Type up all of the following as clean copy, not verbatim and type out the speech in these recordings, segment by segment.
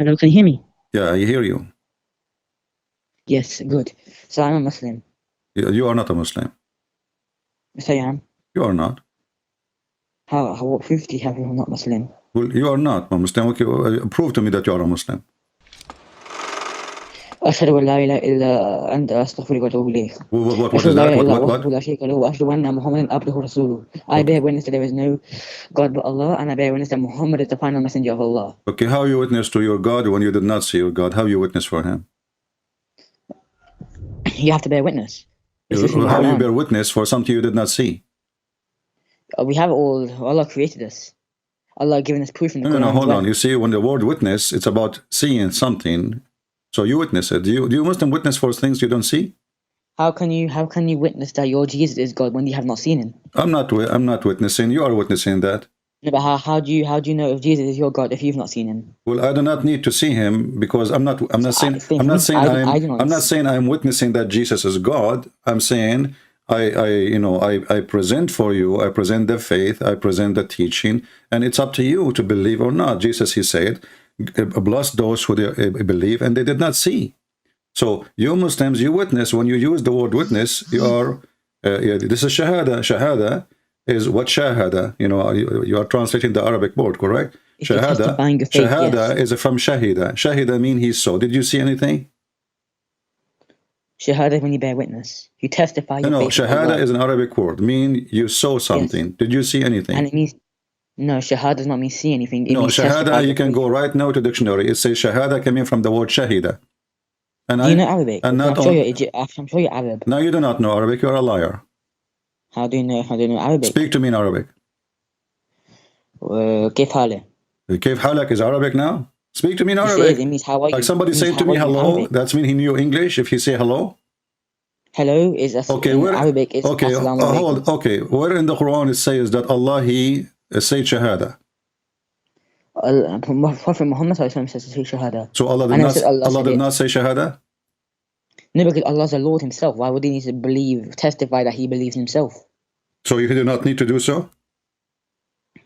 Hello, can you hear me? Yeah, I hear you. Yes, good. So I'm a Muslim. You are not a Muslim. Yes, I am. You are not. What proof do you have if I'm not Muslim? Well, you are not a Muslim. Okay, prove to me that you are a Muslim. أشهد أن لا إله إلا أنت أستغفرك وأتوب إليك. What is that? What? لا شريك له وأشهد أن محمدا عبده ورسوله. I bear witness that there is no God but Allah, and I bear witness that Muhammad is the final messenger of Allah. Okay, how you witness to your God when you did not see your God? How you witness for him? You have to bear witness. How you bear witness for something you did not see? We have it all. Allah created us. Allah given us proof in the Quran. No, hold on. You see, when the word witness, it's about seeing something. So you witness it. Do you Muslim witness for things you don't see? How can you witness that your Jesus is God when you have not seen him? I'm not witnessing. You are witnessing that. No, but how do you know if Jesus is your God if you've not seen him? Well, I do not need to see him because I'm not saying I'm witnessing that Jesus is God. I'm saying I present for you, I present the faith, I present the teaching, and it's up to you to believe or not. Jesus, he said, bless those who believe and they did not see. So you Muslims, you witness. When you use the word witness, you are this is Shahada. Shahada is what Shahada, you are translating the Arabic word, correct? Shahada, Shahada is from Shahida. Shahida means he saw. Did you see anything? Shahada when you bear witness. You testify. No, Shahada is an Arabic word. Mean you saw something. Yes. Did you see anything? And it means, no, Shahada does not mean see anything. No, Shahada, you can go right now to dictionary. It says Shahada coming from the word Shahida. And do you know Arabic? And I'm sure you're Arab. No, you do not know Arabic. You're a liar. How do you know if I don't know Arabic? Speak to me in Arabic. كيف حالك? كيف حالك is Arabic now? Speak to me in Arabic. It means how are you? Like somebody saying to me hello, that's mean he knew English if he say hello? Hello is Arabic is Assalamu alaikum. Okay, where in the Quran it says that Allah, he say Shahada? Prophet Muhammad says to say Shahada. So Allah did not say Shahada? No, because Allah is the Lord himself. Why would he need to testify that he believes himself? So you do not need to do so?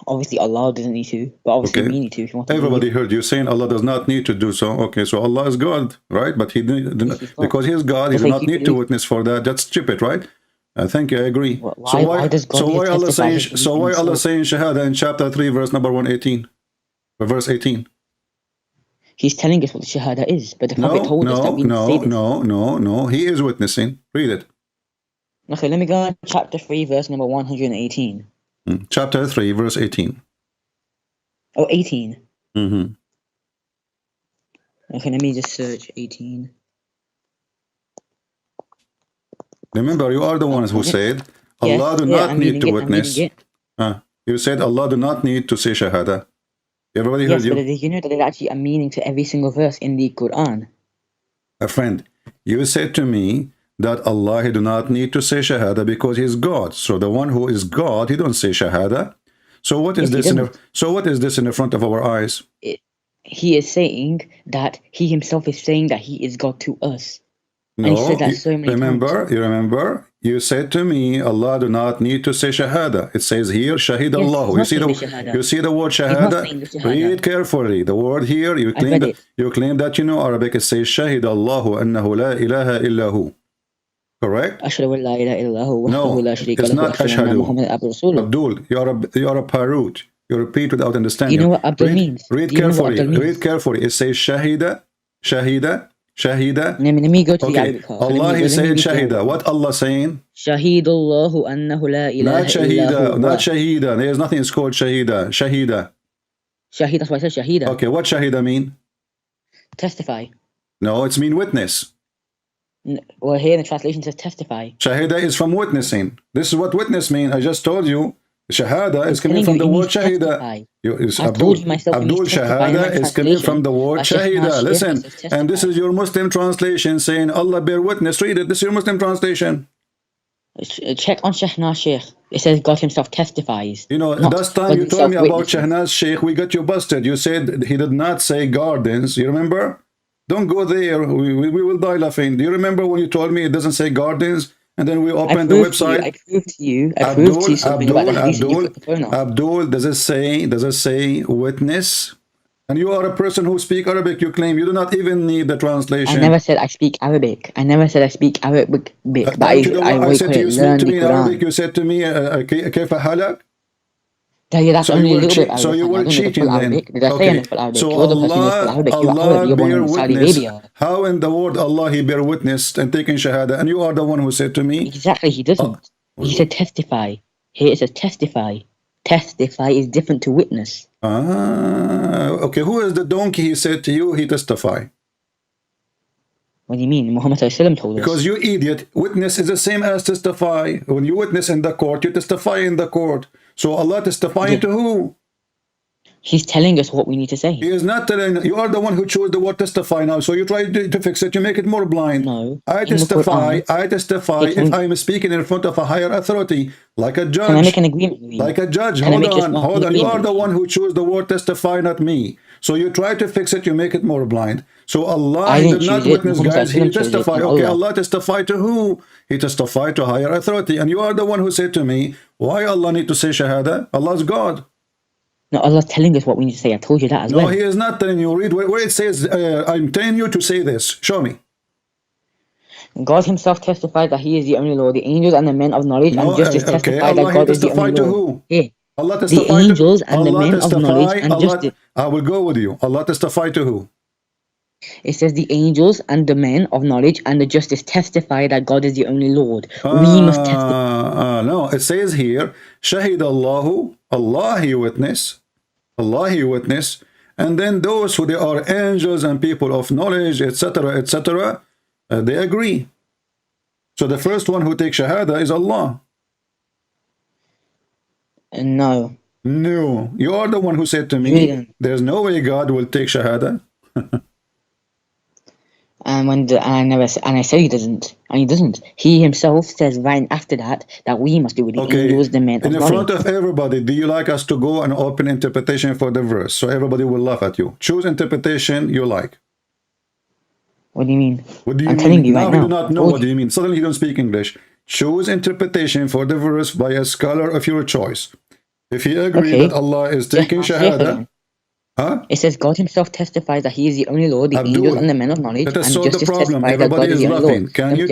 Obviously Allah doesn't need to, but obviously we need to if you want to. Everybody heard you saying Allah does not need to do so. Okay, so Allah is God, right? But he didn't, because he is God, he does not need to witness for that. That's stupid, right? I think I agree. Why does God Allah saying Shahada in chapter 3, verse number 118? Or verse 18? He's telling us what the Shahada is, but the Prophet told us that we need to say this. No, he is witnessing. Read it. Okay, let me go on chapter 3, verse number 118. Chapter 3, verse 18. Oh, 18. Mm-hmm. Okay, let me just search 18. Remember, you are the ones who said Allah do not need to witness. You said Allah do not need to say Shahada. Everybody heard you? But did you know that there's actually a meaning to every single verse in the Quran? A friend, you said to me that Allah, he do not need to say Shahada because he is God. So the one who is God, he don't say Shahada. So what is this? What is this in the front of our eyes? He is saying that he himself is saying that he is God to us. No, and he said that so many times. You remember? You said to me, Allah do not need to say Shahada. It says here, Shahid Allah. You see the word Shahada? Read carefully. The word here, you claim that you know Arabic. It says Shahid Allahu annahu la ilaha illahu. Correct? No, it's not Ashhadu. Abdul, you are a parrot. You repeat without understanding. You know what Abdul means? Read carefully. Read carefully. It says Shahida. Shahida. Let me go to the Arabic. Allah, he said Shahida. What Allah saying? Shahidullahu annahu la ilaha illahu. Not Shahida. There's nothing it's called Shahida. Shahida. Shahida, that's why I said Shahida. Okay, what Shahida mean? Testify. No, it's mean witness. Well, here in the translation it says testify. Shahida is from witnessing. This is what witness mean. I just told you. Shahada is coming from the word Shahida. Abdul Shahada is coming from the word Shahida. Listen, and this is your Muslim translation saying Allah bear witness. Read it. This is your Muslim translation. Check on Shahnaz Sheikh. It says God himself testifies. Last time you told me about Shahnaz Sheikh, we got you busted. You said he did not say gardens. You remember? Don't go there. We will die laughing. Do you remember when you told me it doesn't say gardens? And then we opened the website. I proved to you. Abdul, does it say witness? And you are a person who speak Arabic. You claim you do not even need the translation. I never said I speak Arabic. I never said I speak Arabic. But Aren't you the one? I said to you, speak learn to the me in Arabic. Quran. You said to me, كيف حالك? Yeah, that's So you only a were little bit Arabic. so you I were don't know the full cheating then. Arabic. Did I say I know Okay. full Arabic? So You're the person who knows full Arabic. You are Allah Arab. You're born bear in Saudi witness. Arabia. How in the word Allah he bear witness and taking Shahada, and you are the one who said to me, Exactly, he doesn't. He said testify. Here it says testify. Testify is different to witness. okay, who is the donkey he said to you, he testify? What do you mean? Muhammad ﷺ told us. Because you idiot, witness is the same as testify. When you witness in the court, you testify in the court. So Allah testifying to who? He's telling us what we need to say. He is not telling. You are the one who chose the word testify now. So you try to fix it. You make it more blind. No. I in the testify. Quran, I testify if I am speaking in front of a higher authority, like a judge. Can I make an agreement with you? Like a judge. Can I Hold make a on. small Hold on. You are agreement the with one you? who chose the word testify, not me. So you try to fix it. You make it more blind. So Allah I he didn't did not choose it. witness, Muhammad guys. He ﷺ chose it, testified. and Okay, Allah. Allah testified to who? He testified to higher authority. And you are the one who said to me, why Allah need to say Shahada? Allah's God. No, Allah's telling us what we need to say. I told you that as No, well. he is not telling you. Read where it says, I'm telling you to say this. Show me. God himself testified that he is the only Lord. The angels and the men of knowledge and justice Okay. testified Allah, that he God is the only testified to Lord. who? Here. Allah The testified to angels and the Allah men of knowledge testify. and Allah, justice. I will go with you. Allah testified to who? It says the angels and the men of knowledge and the justice testify that God is the only Lord. We must testify. No, it says here, Shahid Allahu, Allah he witness, Allah he witness, and then those who they are angels and people of knowledge, etc., they agree. So the first one who takes Shahada is Allah. No. No, you are the one who said to me, Really? there's no way God will take Shahada. And I said he doesn't, and he doesn't. He himself says right after that we must do with the angels, the men of in knowledge. front of everybody, do you like us to go and open interpretation for the verse so everybody will laugh at you? Choose interpretation you like. What do you mean? What do you I'm mean? telling you Now right we now. do not know what do you mean. Suddenly you don't speak English. Choose interpretation for the verse by a scholar of your choice. If he agrees that Allah is taking Shahada, huh? It says God himself testifies that he is the only Lord, the angels and the men of knowledge, let us and solve the justice problem. testify that God Everybody is is the only Lord. laughing. Can you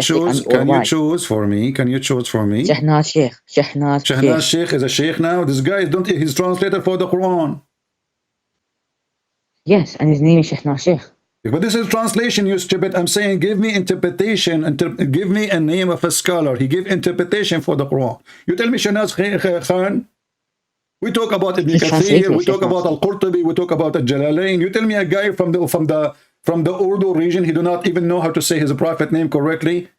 choose for me? Can you choose for me? Shahnaz Sheikh. Shahnaz Sheikh is a sheikh now. This guy he's translator for the Quran. Yes, and his name is Shahnaz Sheikh. But this is translation, you stupid. I'm saying give me interpretation, give me a name of a scholar. He gave interpretation for the Quran. You tell me Shahnaz Khan. We talk about Ibn Kathir, we talk about Al-Qurtubi, we talk about Al-Jalalain. You tell me a guy from the Urdu region, he do not even know how to say his prophet name correctly.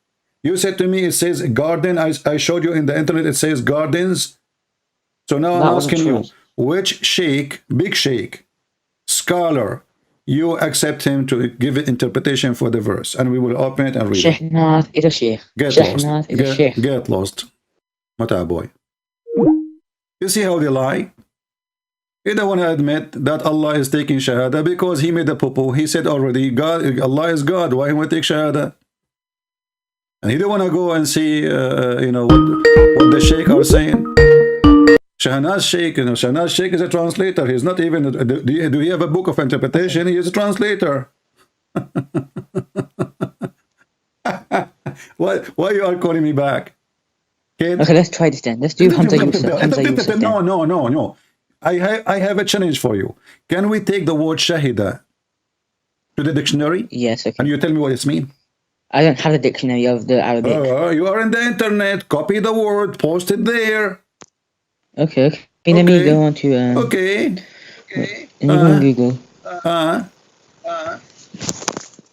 You said to me, it says garden. I showed you in the internet, it says gardens. So now I'm asking you, which sheikh, big sheikh, scholar, you accept him to give an interpretation for the verse, and we will open it and read it. Shahnaz is a sheikh. Get lost. Mata boy. You see how they lie? He don't want to admit that Allah is taking Shahada because he made a poo-poo. He said already, God, Allah is God. Why he want to take Shahada? And he don't want to go and see, what the Sheikh are saying. Shahnaz Sheikh, Shahnaz Sheikh is a translator. He's not even, do you have a book of interpretation? He is a translator. Why you are calling me back? Okay, let's try this then. Let's do Hamza Yusuf. No. I have a challenge for you. Can we take the word Shahida to the dictionary? Yes, okay. And you tell me what it means? I don't have the dictionary of the Arabic. You are in the internet. Copy the word. Post it there. Okay. Let me go on to... okay. Let me go on Google.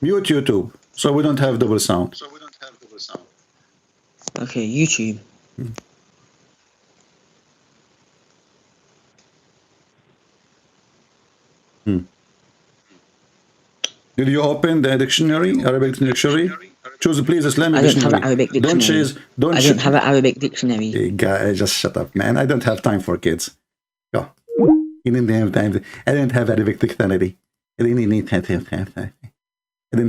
Mute YouTube. So we don't have double sound. Okay, YouTube. Did you open the dictionary, Arabic dictionary? Choose please Islamic dictionary. I don't have an Arabic dictionary. I don't have an Arabic dictionary. Hey, guys, just shut up, man. I don't have time for kids. Go. You didn't have time. I didn't have Arabic dictionary. I didn't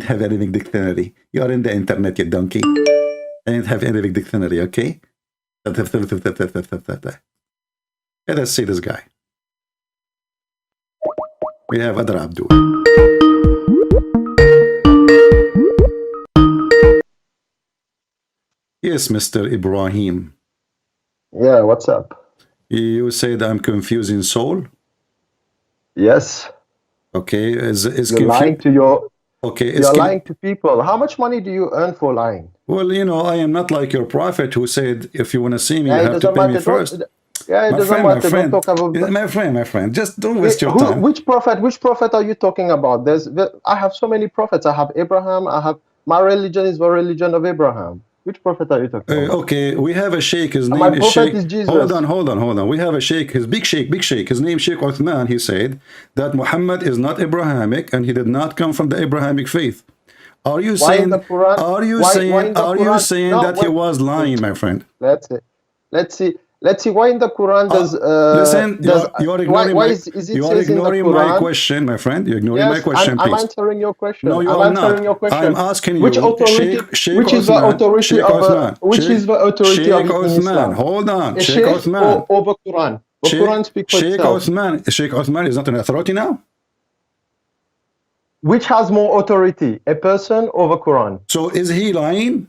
have Arabic dictionary. You are in the internet, you donkey. I didn't have Arabic dictionary, okay? Let us see this guy. We have other Abdul. Yes, Mr. Ibrahim. Yeah, what's up? You said I'm confusing soul. Yes. Okay, You're lying to your okay, you're lying to people. How much money do you earn for lying? Well, you know, I am not like your prophet who said, if you want to see me, Yeah, you it have to doesn't pay me matter. first. Yeah, it My doesn't friend, my matter. Don't friend, talk about my friend, just don't waste your time. which prophet are you talking about? I have so many prophets. I have Abraham. My religion is the religion of Abraham. Which prophet are you talking about? Okay, we have a sheikh. His And name my is prophet Sheikh. is Jesus. Hold on. We have a sheikh. His big sheikh. His name Sheikh Uthman. He said that Muhammad is not Abrahamic and he did not come from the Abrahamic faith. Are you Why in saying? the Quran? Are you Why saying? in the Are you Quran? saying No, that he wait. was lying, my friend? Let's see why in the Quran Listen, you are ignoring why my is it says in the my Quran? question, my friend. You're ignoring my Yes, question, I'm please. answering your No, question. you I'm are answering not. your I'm question. asking Which you, authority? Sheikh Which is the Uthman, authority Sheikh of Uthman, which is the authority Sheikh of in Uthman. Islam? Hold on, A Sheikh sheikh Uthman. or over Quran? The Quran speaks for itself. Sheikh Uthman is not an authority now. Which has more authority, a person or the Quran? So is he lying?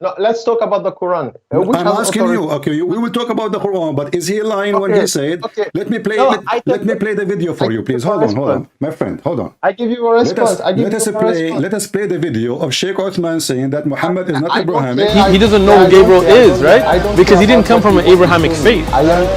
No, let's talk about the Quran. Which I'm has asking authority? you. Okay, we will talk about the Quran, but is he lying when Okay, he said, okay. "Let me play, No, I let can. me play the video for I you, give you please"? a Hold response. on, my friend, hold on. I give you a response. I give you a response. Let us play the video of Sheikh Uthman saying that Muhammad is not I don't Abrahamic. care. He doesn't know who Gabriel is, right? Because he didn't come from an Abrahamic faith.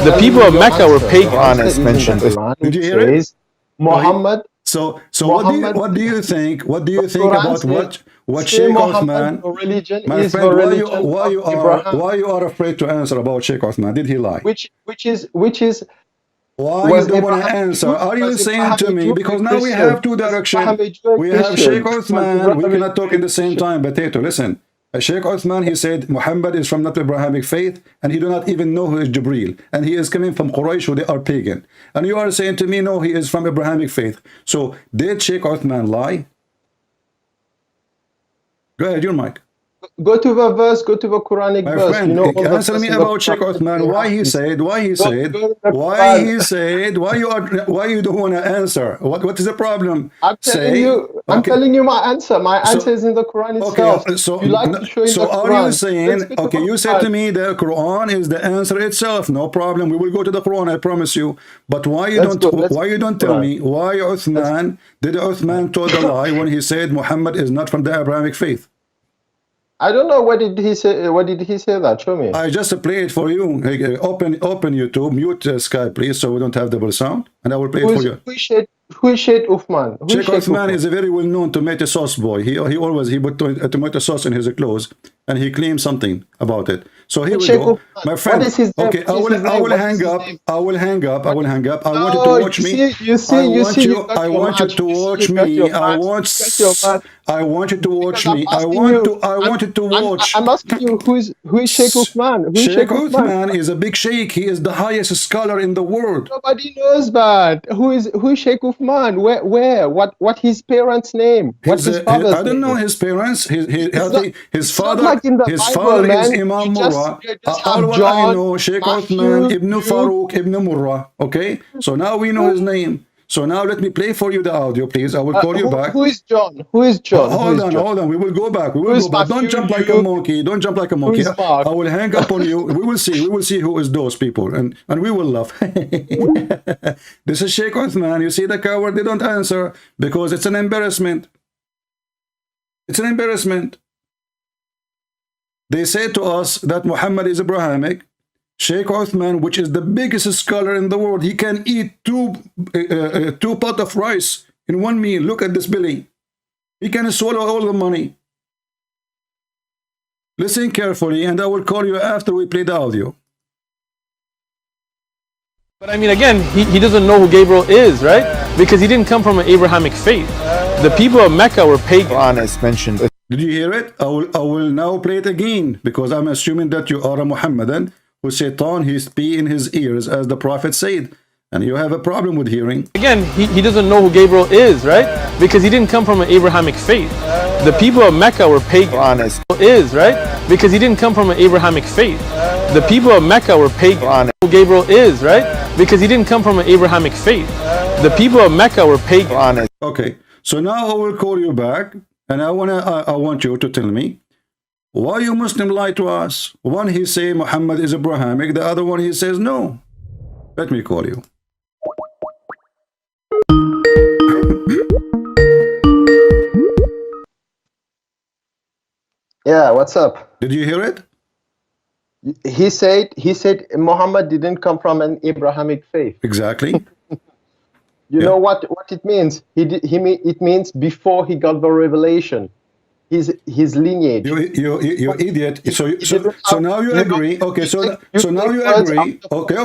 The people of Mecca were pagan. Quran is mentioned. Did you hear it? Muhammad. So Muhammad, what do you think? What do you think Quran about says, what Sheikh Muhammad, Uthman? the religion My is friend, the religion of Abraham. why you are afraid to answer about Sheikh Uthman? Did he lie? Which is Why you was don't want to Abraham a answer? Jew? Are you Was saying Abraham to a me, Jew or a because now we have Christian? two Was directions. Abraham a Jew or We have Sheikh Christian? Was Uthman. We Abraham a cannot Jew talk or in the same Christian? time. Potato, listen. Sheikh Uthman, he said Muhammad is from not Abrahamic faith, and he do not even know who is Jibreel, and he is coming from Quraysh, who they are pagan. And you are saying to me, no, he is from Abrahamic faith. So did Sheikh Uthman lie? Go ahead, your mic. Go to the verse. Go to the Quranic My verse. friend, You know all the answer me verses in the about Sheikh Quran that Uthman. they Why have he this. said? Why he Go said? to the Why Quran. he said? Why you don't want to answer? What is the problem? I'm telling you. I'm Okay. telling you my answer. My So answer is in the Quran okay. itself. You like to show in the Are you Quran. Let's saying? go to Okay, the you said to Quran. me the Quran is the answer itself. No problem. We will go to the Quran. I promise you. But why you Let's don't? go. Let's Why go you to the don't tell Quran. me why Uthman did Uthman told a lie when he said Muhammad is not from the Abrahamic faith? I don't know. What did he say? What did he say that? Show me. I just play it for you. Hey, open YouTube, mute Skype, please, so we don't have double sound, and I will play it for you. Who is Sheikh Uthman? Who is Sheikh Sheikh Uthman Uthman? is a very well-known tomato sauce boy. He always put tomato sauce in his clothes, and he claims something about it. So here we Sheikh go, Uthman. my friend. What is his name? Okay, What is his I name? will What is hang his up. name? I will hang up. I will hang up. I want you No, to watch me. you see, you got I your want you match. to watch You got me. your match. You got your match. I want you to watch Because I'm me. asking you. I want you to watch. I'm asking you who is Sheikh Uthman? Who is Sheikh Sheikh Uthman? Uthman is a big sheikh. He is the highest scholar in the world. Nobody knows that. Who is Sheikh Uthman? Where? What his parents' name? What's his father's I don't know name? his parents. It's I not. think his It's not like in the father Bible, is man. Imam Murrah. You just All have what I John, know, Sheikh Uthman Matthew, Ibn Luke. Farouk Ibn Murrah. Okay, so now we know his name. So now let me play for you the audio, please. I will call you back. Who is John? Who is John? Who Hold is on, John? hold on. We will go back. We Who will go is back. Don't Matthew, jump like a Luke? monkey. Don't jump like a Who monkey. is Mark? I will hang up on you. We will see. We will see who is those people, and we will laugh. This is Sheikh Uthman. You see the coward? They don't answer because it's an embarrassment. It's an embarrassment. They say to us that Muhammad is Abrahamic. Sheikh Uthman, which is the biggest scholar in the world, he can eat two pot of rice in one meal. Look at this belly. He can swallow all the money. Listen carefully, and I will call you after we play the audio. But I mean, again, he doesn't know who Gabriel is, right? Because he didn't come from an Abrahamic faith. The people of Mecca were pagan. Quran is mentioned. Did you hear it? I will now play it again, because I'm assuming that you are a Muhammadan who Satan his pee in his ears, as the Prophet said. And you have a problem with hearing. Again, he doesn't know who Gabriel is, right? Because he didn't come from an Abrahamic faith. The people of Mecca were pagan. Quran is, right? Because he didn't come from an Abrahamic faith. The people of Mecca were pagan. Quran Who Gabriel is, right? Because he didn't come from an Abrahamic faith. The people of Mecca were pagan. Okay, so now I will call you back, and I want you to tell me why you Muslim lie to us. One he say Muhammad is Abrahamic, the other one he says no. Let me call you. Yeah, what's up? Did you hear it? He said Muhammad didn't come from an Abrahamic faith. Exactly. You know what it means? It means before he got the revelation, his lineage. You idiot. So now you agree. Okay, so now you agree. Okay.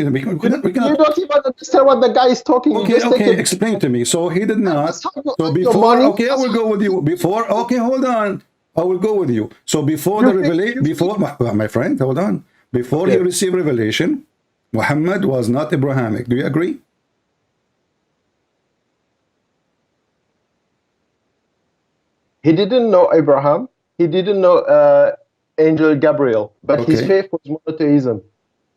We cannot. You don't even understand what the guy is talking. Okay. Explain to me. So he did not. So before. Okay, I will go with you. Before. Okay, hold on. I will go with you. So before the revelation, my friend, hold on. Before he received revelation, Muhammad was not Abrahamic. Do you agree? He didn't know Abraham. He didn't know Angel Gabriel, but his faith was monotheism.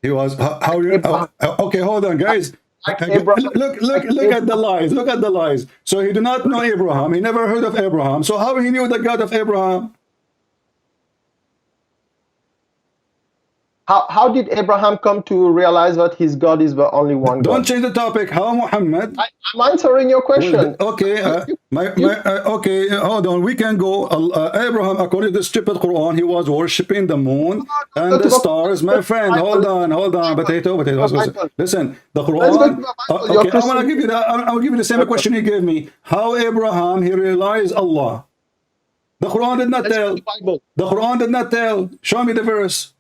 He was okay. Hold on, guys. Look at the lies. Look at the lies. So he did not know Abraham. He never heard of Abraham. So how he knew the God of Abraham? How did Abraham come to realize that his God is the only one God? Don't change the topic. How Muhammad? I'm answering your question. Okay, okay, hold on. We can go. Abraham, according to the stupid Quran, he was worshiping the moon and the stars. My friend, hold on. Potato. Listen, the Quran. Okay, I want to give you that. I will give you the same question he gave me. How Abraham he realized Allah? The Quran did not tell. The Quran did not tell. Show me the verse.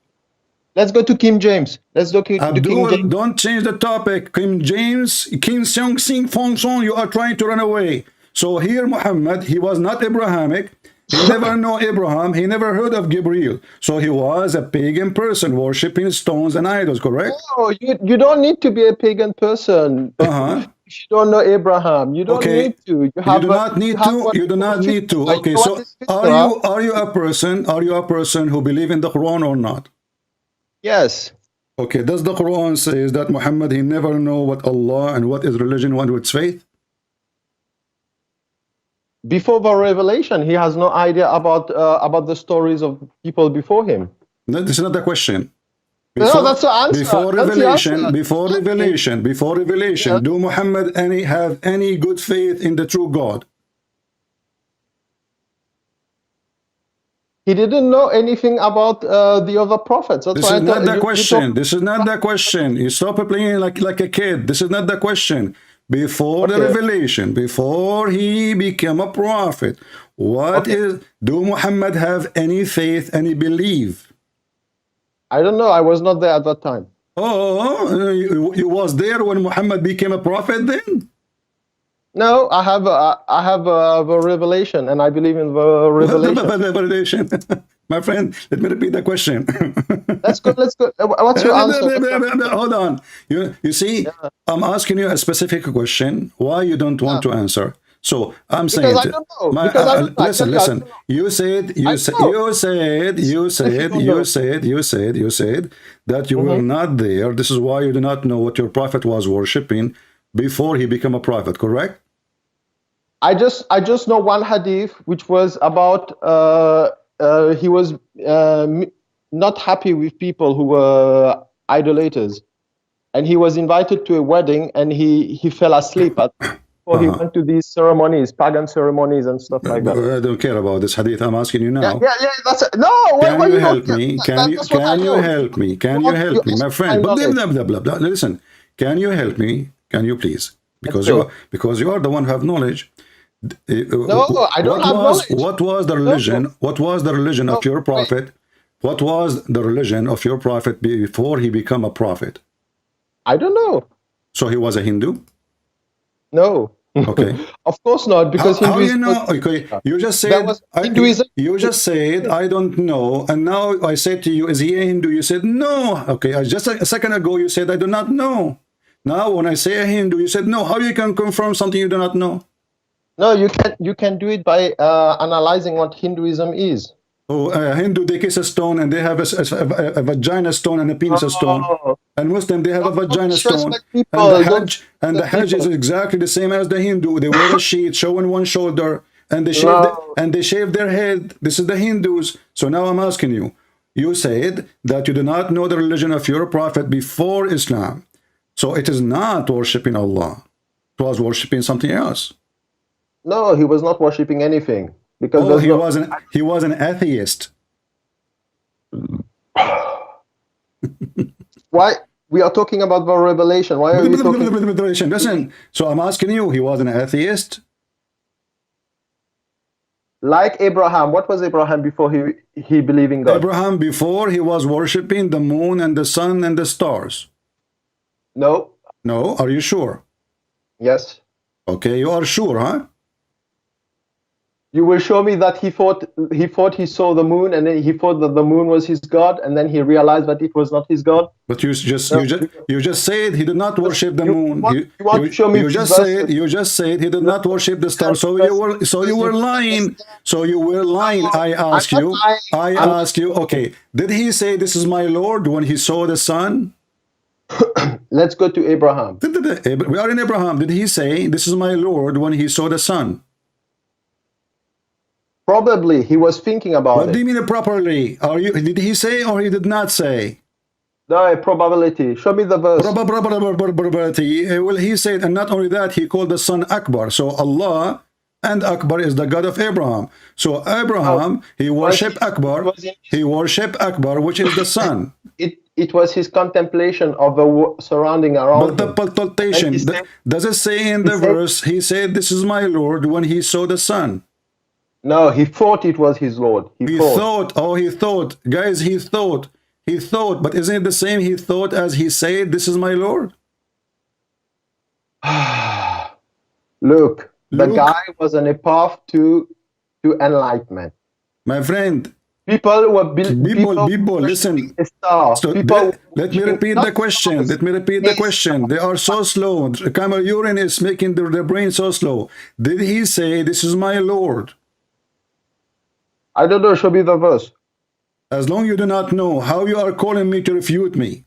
Let's go to King James. Let's go to King James. Don't change the topic. King James, King Seong Sing Fong Song, you are trying to run away. So here Muhammad, he was not Abrahamic. He never know Abraham. He never heard of Gabriel. So he was a pagan person worshipping stones and idols, correct? No, you don't need to be a pagan person. If you don't know Abraham, you don't need to. You do not need to. Okay, so are you a person who believe in the Quran or not? Yes. Okay, does the Quran say that Muhammad, he never know what Allah and what is religion, what is faith? Before the revelation, he has no idea about the stories of people before him. No, this is not the question. No, that's the answer. Before revelation, do Muhammad have any good faith in the true God? He didn't know anything about the other prophets. That's this is not the question. This is not the question. You stop playing like a kid. This is not the question. Before the revelation, before he became a prophet, do Muhammad have any faith, any belief? I don't know. I was not there at that time. Oh, you was there when Muhammad became a prophet then? No, I have the revelation, and I believe in the revelation. My friend, let me repeat the question. Let's go. What's your answer? Hold on. You see, I'm asking you a specific question. Why you don't want to answer? So I'm saying, I don't know. Listen. You said that you were not there. This is why you do not know what your prophet was worshiping before he became a prophet, correct? I just know one hadith which was about he was not happy with people who were idolaters, and he was invited to a wedding, and he fell asleep before he went to these ceremonies, pagan ceremonies and stuff like that. I don't care about this hadith. I'm asking you now. That's it. No, can you help me? Can you help me? Can you help me, my friend? Listen, can you help me? Can you please? Because you are the one who have knowledge. No, I don't have knowledge. What was the religion? What was the religion of your prophet? What was the religion of your prophet before he became a prophet? I don't know. So he was a Hindu? No. Okay. Of course not, because how do you know? Okay, you just said Hinduism. You just said I don't know, and now I said to you, is he a Hindu? You said no. Okay, just a second ago you said I do not know. Now when I say a Hindu, you said no. How you can confirm something you do not know? No, you can do it by analyzing what Hinduism is. Oh, Hindu, they kiss a stone and they have a vagina stone and a penis stone. Oh, And Muslim, they have a don't vagina stone. disrespect people. Don't And the disrespect Hajj is people. exactly the same as the Hindu. They wear a sheet showing one shoulder, and they shave No. and they shave their head. This is the Hindus. So now I'm asking you. You said that you do not know the religion of your prophet before Islam. So it is not worshiping Allah. It was worshiping something else. No, he was not worshiping anything because Oh, there's no. he was an atheist. Why we are talking about the revelation? Why are you talking? Listen, so I'm asking you, he was an atheist? Like Abraham, what was Abraham before he believed in God? Abraham, before he was worshiping the moon and the sun and the stars. No. No, are you sure? Yes. Okay, you are sure, huh? You will show me that he thought he saw the moon, and then he thought that the moon was his God, and then he realized that it was not his God. But you just said he did not worship the moon. You want to show me you just said he did not worship the stars. So you were lying. So you were lying. I ask you. Okay, did he say this is my Lord when he saw the sun? Let's go to Abraham. We are in Abraham. Did he say this is my Lord when he saw the sun? Probably he was thinking about What it. do you mean properly? Did he say or he did not say? No, probability. Show me the verse. Probability. Well, he said, and not only that, he called the sun Akbar. So Allah and Akbar is the God of Abraham. So Abraham, he worshipped Akbar. He worshipped Akbar, which is the sun. It was his contemplation of the surrounding around But the contemplation, does it say in the verse, he said, this is my Lord when he saw the sun? No, he thought it was his Lord. He thought. Guys, he thought, but isn't it the same he thought as he said, this is my Lord? Look, the guy was on a path to enlightenment. My friend, people listen. So let me repeat the question. They are so slow. Camel urine is making their brain so slow. Did he say, this is my Lord? I don't know. Show me the verse. As long you do not know, how you are calling me to refute me?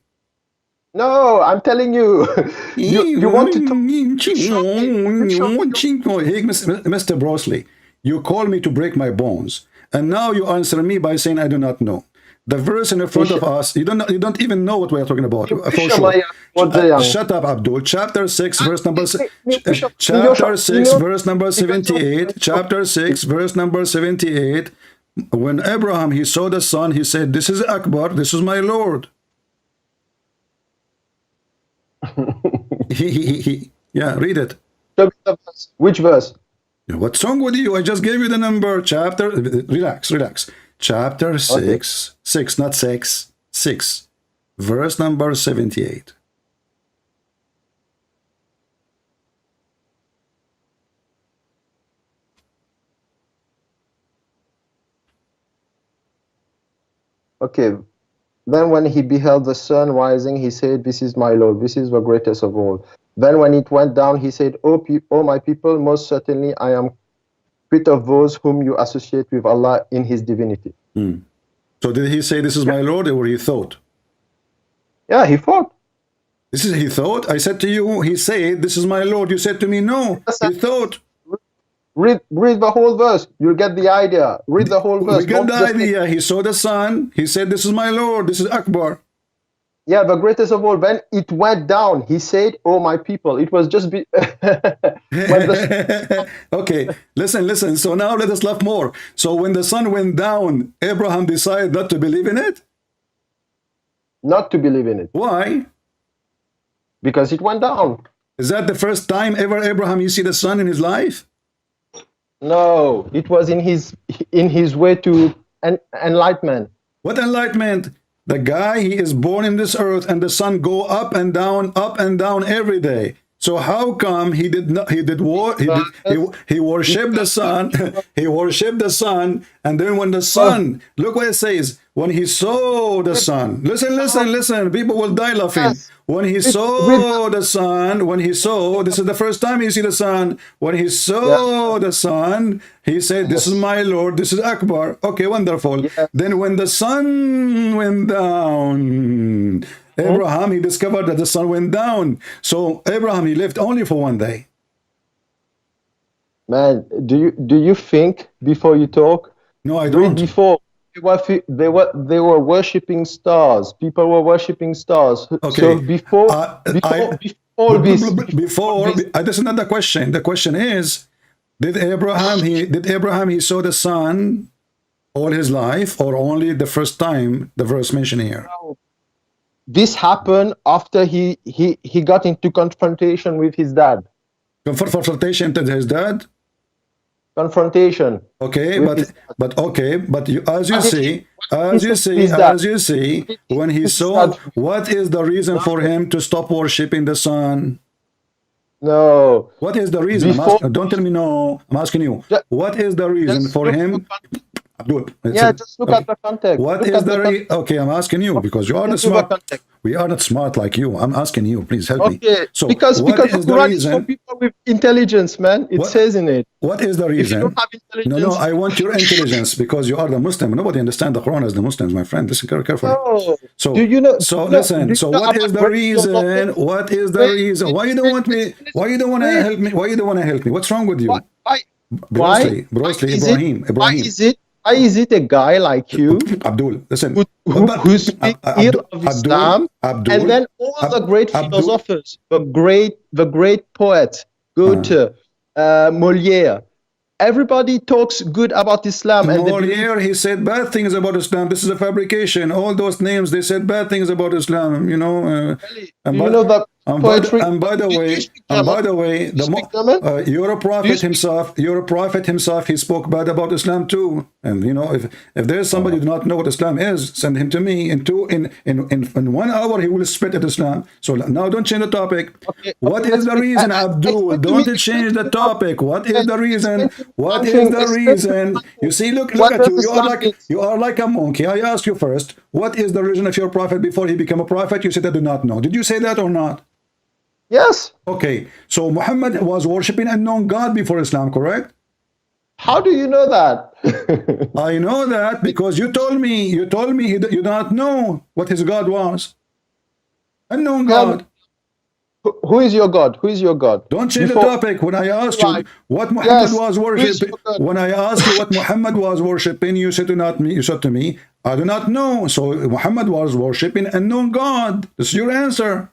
No, I'm telling you. you want to talk. Hey, Mr. Brosley, you call me to break my bones, and now you answer me by saying I do not know. The verse in front of us, you don't even know what we are talking about. For sure. Shut up, Abdul. Chapter 6, verse number chapter 6, verse number 78. Chapter 6, verse number 78. When Abraham he saw the sun, he said, "This is Akbar. This is my Lord." Yeah, read it. Which verse? What's wrong with you? I just gave you the number. Chapter. Relax. Chapter 6, 6, not 6, 6, verse number 78. Okay. Then when he beheld the sun rising, he said, "This is my Lord, this is the greatest of all." Then when it went down, he said, "O my people, most certainly I am quit of those whom you associate with Allah in his divinity." So did he say, "This is my Lord," or he thought? Yeah, he thought. He thought? I said to you, he said, "This is my Lord." You said to me, no, he thought. Read the whole verse. You'll get the idea. Read the whole verse. We got the idea. He saw the sun. He said, "This is my Lord. This is Akbar." Yeah, the greatest of all. When it went down, he said, "Oh, my people." It was just Okay, listen. So now let us laugh more. So when the sun went down, Abraham decided not to believe in it? Not to believe in it. Why? Because it went down. Is that the first time ever Abraham you see the sun in his life? No, it was in his way to enlightenment. What enlightenment? The guy, he is born in this earth and the sun go up and down every day. So how come he did not? He worshipped the sun. He worshipped the sun, and then when the sun, look what it says. When he saw the sun, listen. People will die laughing. Yes. When he saw the sun, this is the first time you see the sun. When he saw the sun, he said, "This is my Lord. This is Akbar." Okay, wonderful. Yes. Then when the sun went down, Abraham, he discovered that the sun went down. So Abraham, he lived only for one day. Man, do you think before you talk? No, I Read don't. before. They were worshiping stars. People were worshiping stars. Okay. So before this, This is not the question. The question is, did Abraham he saw the sun all his life, or only the first time the verse mentioned here? this happened after he got into confrontation with his dad. Confrontation to his dad. Confrontation. Okay, with his but as you see, when he his saw, dad. what is the reason for him to stop worshiping the sun? No. What is the reason? Before- Don't tell me no. I'm asking you. What is the reason Just for look him? at the context. Abdul, Just look at the context. What Look is at the context. okay? I'm asking you because you are the Look at the smart. context. We are not smart like you. I'm asking you. Please help me. Okay, So because what the is the Quran is for reason? people with intelligence, man. It What- says in it. What is the If you reason? don't have intelligence, No, I want your intelligence because you are the Muslim. Nobody understands the Quran as the Muslims, my friend. Listen carefully. no. So, Do you know? So do you know- listen. do you So know what is about the grace or reason? not? What is the Wait, reason? Why you wait, don't want me? wait, Why you don't want to wait. help me? Why you don't want to help me? What's wrong with you? Why? Brosely, is Ibrahim. Why is it a guy like you Abdul, listen. who speak ill of Islam, and then all the great philosophers, the great poets, Goethe, Molière, everybody talks good about Islam, and they believe. Molière, he said bad things about Islam. This is a fabrication. All those names, they said bad things about Islam. You know. Do you know that poetry? By the way, you're a prophet himself. You're a prophet himself. He spoke bad about Islam too. And you know, if there's somebody who does not know what Islam is, send him to me. In 1 hour, he will spit at Islam. So now, don't change the topic. What is the reason, Abdul? Don't change the topic. What is the reason? What is the reason? You see, look at you. You are like a monkey. I asked you first. What is the reason of your prophet before he became a prophet? You said I do not know. Did you say that or not? Yes. Okay, so Muhammad was worshipping an unknown God before Islam, correct? How do you know that? I know that because you told me you do not know what his God was. Unknown God. Who is your God? Who is your God? Don't change the topic. When I asked you what Muhammad was worshipping, when I asked you what Muhammad was worshipping, you said to me, I do not know. So Muhammad was worshipping an unknown God. This is your answer.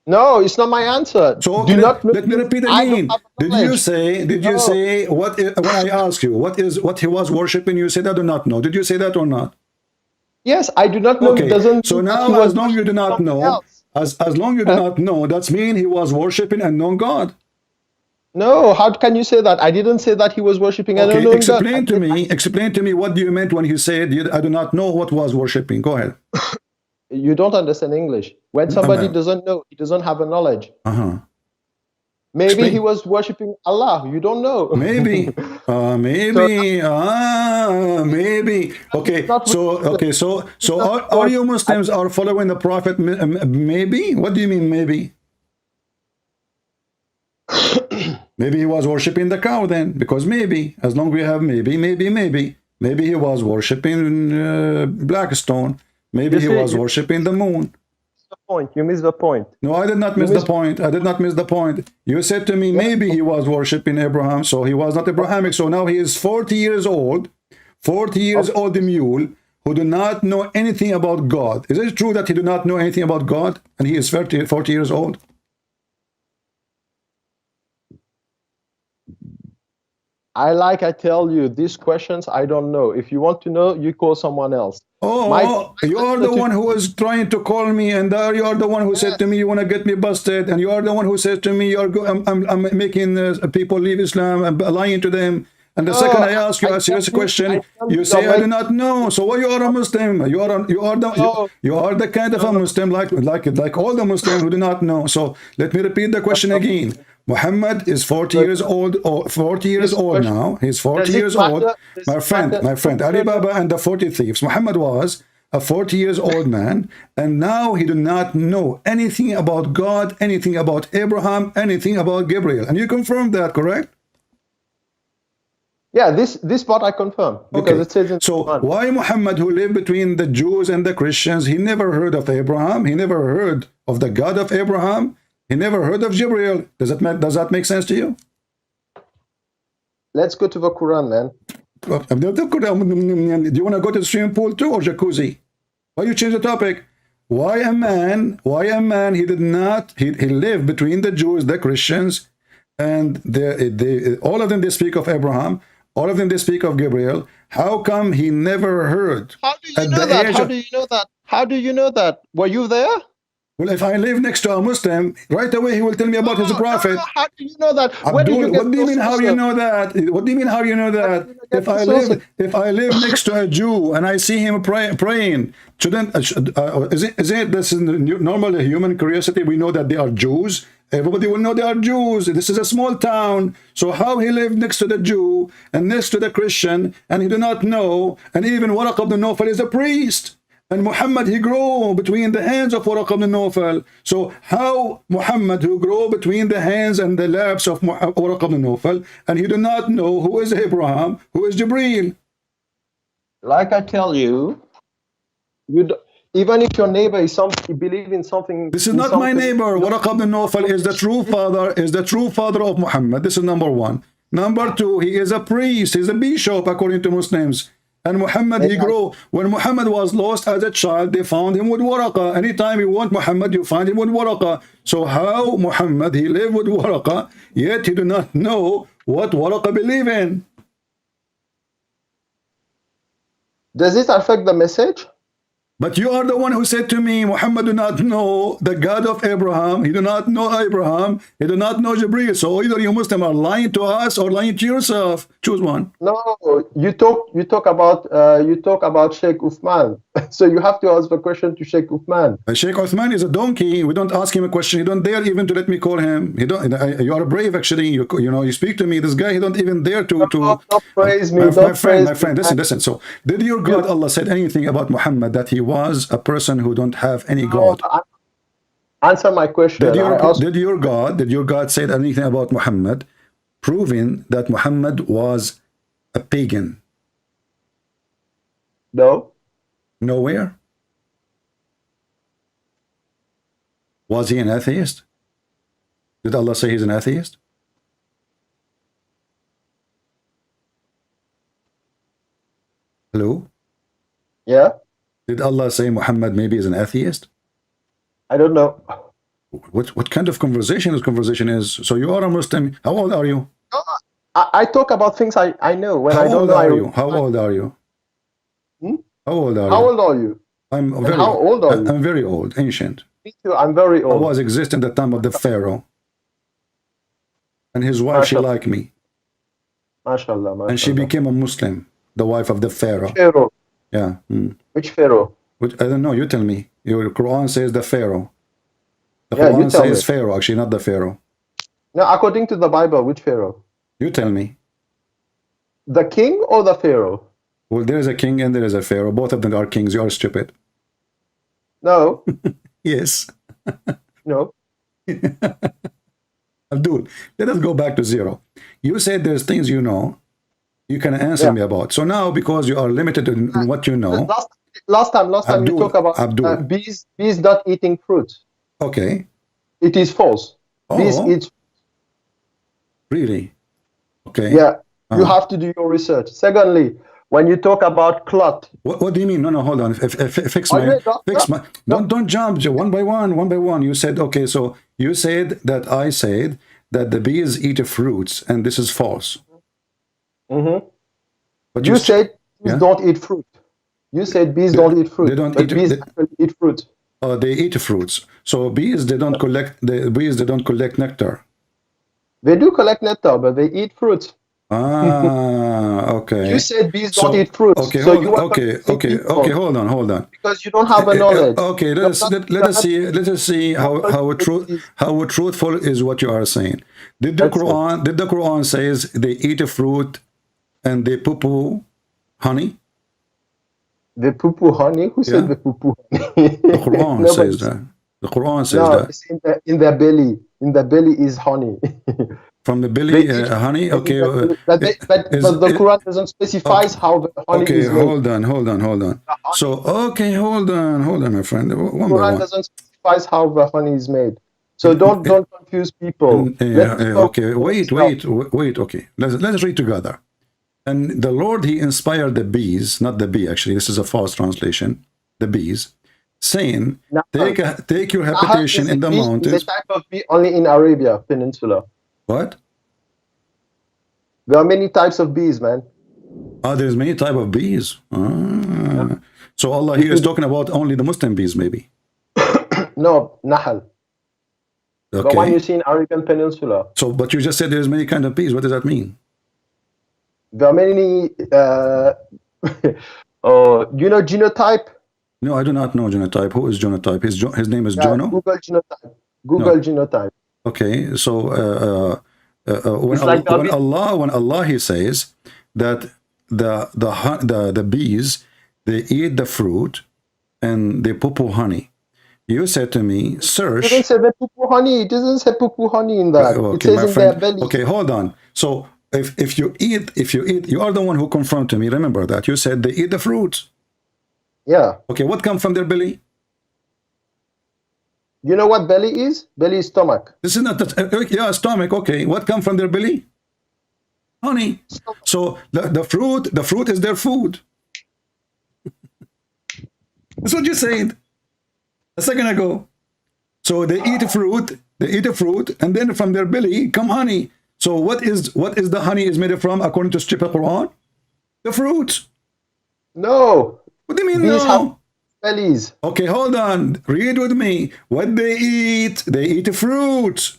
No, it's not my answer. So okay, let me repeat again. Did you say what when I asked you what he was worshiping, you said I do not know. Did you say that or not? Yes, I do not know. Okay. Doesn't so now as long you do not know, as long you do not know, that's mean he was worshiping an unknown God. No, how can you say that? I didn't say that he was worshiping an unknown God. Explain to me what do you meant when he said I do not know what was worshiping. Go ahead. You don't understand English. When somebody doesn't know, he doesn't have a knowledge. Maybe he was worshiping Allah. You don't know. Maybe. Maybe. Okay. So all you Muslims are following the Prophet. Maybe. What do you mean? Maybe. Maybe he was worshiping the cow then, because maybe, as long as we have maybe he was worshiping Blackstone. Maybe he was worshipping the moon. You missed the point. No, I did not miss the point. I did not miss the point. You said to me, maybe he was worshipping Abraham, so he was not Abrahamic. So now he is 40 years old, 40 years old mule, who do not know anything about God. Is it true that he do not know anything about God, and he is 40 years old? I tell you, these questions, I don't know. If you want to know, you call someone else. Oh, you are the one who was trying to call me, and you are the one who said to me, you want to get me busted, and you are the one who said to me, I'm making people leave Islam, I'm lying to them. And the No, second I ask you a I serious tell you, question, you you're say I do making not know. So why you are a Muslim? no, You are the kind of a no, Muslim like all the Muslims who do not know. So let me repeat the question no. again. Muhammad is 40 years old, or 40 years This old question, now. He's 40 does it years old. matter? Does it matter? My friend, Ali No. Baba and the 40 thieves. Muhammad was a 40 years old man, and now he do not know anything about God, anything about Abraham, anything about Gabriel. And you confirm that, correct? Yeah, this part I confirm because Okay. it says in the So Quran. why Muhammad, who lived between the Jews and the Christians, he never heard of Abraham, he never heard of the God of Abraham, he never heard of Gabriel. Does that make sense to you? Let's go to the Quran, man. Do you want to go to the swimming pool too, or jacuzzi? Why you change the topic? Why a man, he did not, he lived between the Jews, the Christians, and all of them, they speak of Abraham, all of them, they speak of Gabriel. How come he never heard How do you at know the that? age How of, do you know that? How do you know that? Were you there? well, if I live next to a Muslim, right away he will tell me about his No, prophet. how do you know that? Where did you Abdul, get what do you those mean how you sources? know that? What do you mean how you know Where that? did you get the sources? If I live next to a Jew and I see him praying, shouldn't isn't this is normal human curiosity? We know that they are Jews. Everybody will know they are Jews. This is a small town. So how he lived next to the Jew and next to the Christian, and he do not know, and even Waraq ibn Nawfal is a priest. And Muhammad, he grew between the hands of Waraq ibn Nawfal. So how Muhammad, who grew between the hands and the laps of Waraq ibn Nawfal, and he do not know who is Abraham, who is Jibreel? Like I tell you, even if your neighbor is believe in something. This is not my neighbor. Waraq ibn Nawfal is the true father of Muhammad. This is number one. Number two, he is a priest. He's a bishop according to Muslims. And Muhammad, he grew. When Muhammad was lost as a child, they found him with Waraqa. Anytime you want Muhammad, you find him with Waraqa. So how Muhammad, he lived with Waraqa, yet he do not know what Waraqa believe in? Does it affect the message? But you are the one who said to me, Muhammad do not know the God of Abraham. He do not know Abraham. He do not know Jibreel. So either you Muslim are lying to us or lying to yourself. Choose one. No, you talk about Sheikh Uthman. So you have to ask the question to Sheikh Uthman. Sheikh Uthman is a donkey. We don't ask him a question. He don't dare even to let me call him. He don't. You are brave actually. You know, you speak to me. This guy, he don't even dare to. Don't praise me. My friend. Listen. So did your God Allah said anything about Muhammad that he was a person who don't have any God? Answer my question. Did your God say anything about Muhammad, proving that Muhammad was a pagan? No. Nowhere. Was he an atheist? Did Allah say he's an atheist? Hello? Yeah. Did Allah say Muhammad maybe is an atheist? I don't know. What kind of conversation this conversation is? So you are a Muslim. How old are you? I talk about things I know. When How I don't old know, are you? How old are you? Hmm? How old are you? How old are you? How old are you? I'm very old, ancient. Me too. I'm very I old. was existing at the time of the Pharaoh. And his wife, she liked me. MashaAllah. And she became a Muslim, the wife of the Pharaoh. Pharaoh. Yeah. Which Pharaoh? I don't know. You tell me. Your Quran says the Pharaoh. The Yeah, you Quran tell says me. Pharaoh, actually, not the Pharaoh. No, according to the Bible, which Pharaoh? You tell me. The king or the Pharaoh? Well, there is a king and there is a Pharaoh. Both of them are kings. You are stupid. No. Yes. No. Abdul, let us go back to zero. You said there's things you know you can answer me about. So now, because you are limited in what you know. Last time Abdul, you talk about bees not eating fruit. Okay. It is false. Bees eat. Really? Okay. Yeah. You have to do your research. Secondly, when you talk about clot. What do you mean? No, hold on. Don't jump one by one. You said, okay, so you said that I said that the bees eat fruits, and this is false. Mm-hmm. But you said bees don't eat fruit. You said bees don't eat fruit. They don't eat. Bees actually eat fruit. They eat fruits. So bees, they don't collect nectar. They do collect nectar, but they eat fruits. Okay. You said bees So, don't eat fruits. okay, So hold, you are okay, confusing okay, people okay. Hold on. because you don't have a knowledge. Okay, You're not, let us see how truthful is what you are saying. Did That's it. the Quran says they eat a fruit and they poo honey? The poo honey? Who said Yeah, the poo honey? the Quran Nobody says said. that. The Quran says No, that. it's in their belly. In the belly is honey. From the They belly, eat honey. honey in Okay, their belly. But, is but the it? Quran doesn't specify Okay, how the honey okay. is made. Hold on. The So, honey, okay, hold on, my friend. One by Quran one. doesn't specify how the honey is made. So It, don't confuse people. Let people okay, for themselves. wait. Okay, let's read together. And the Lord, he inspired the bees, not the bee, actually. This is a false translation. The bees, saying, Nahal. take your Nahal habitation is a in the bee, is a mountains. type of bee only in Arabia Peninsula. What? There are many types of bees, man. There's many type of bees. Yeah. So Allah If here is you talking about only the Muslim bees, maybe. no Nahal, the one you Okay. see in Arabian Peninsula. So, but you just said there's many kind of bees. What does that mean? There are many. You know genotype? No, I do not know genotype. Who is genotype? His name is Yeah, Jono? Google genotype. Google No. genotype. Okay. So, It's like the when Allah he says that the bees, they eat the fruit and they poo honey. You said to me, It doesn't search. say the poo honey. It doesn't say poo honey in that. It Okay, says my in their friend. belly. Okay, hold on. So if you eat, you are the one who confronted me. Remember that you said they eat the fruit. Yeah. Okay, what comes from their belly? You know what belly is? Belly is stomach. This is not yeah, stomach. Okay, what comes from their belly? Honey. So the fruit is their food. That's what you said a second ago. So they eat a fruit, and then from their belly come honey. So what is the honey is made from according to Strip Quran? The fruit. No. What do you mean Bees have no? bellies. Okay, hold on. Read with me. What they eat a fruit.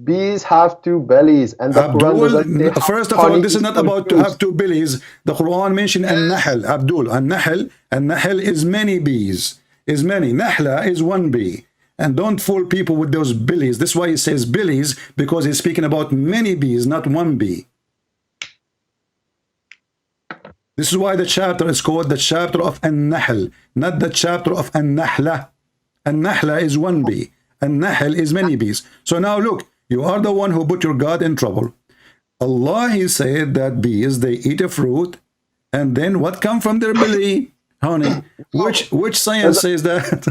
Bees have two bellies, and the Quran doesn't say Abdul, how first of all, honey this is is not about to have produced. two bellies. The Quran mentioned an-nahl. Abdul, an-nahl is many bees. Is many. Nahla is one bee. And don't fool people with those bellies. This is why he says bellies, because he's speaking about many bees, not one bee. This is why the chapter is called the chapter of an-nahl, not the chapter of an-nahla. An-nahla is one bee. An-nahl is many bees. So now look, you are the one who put your God in trouble. Allah, he said that bees, they eat a fruit, and then what come from their belly? Honey. Which science says that?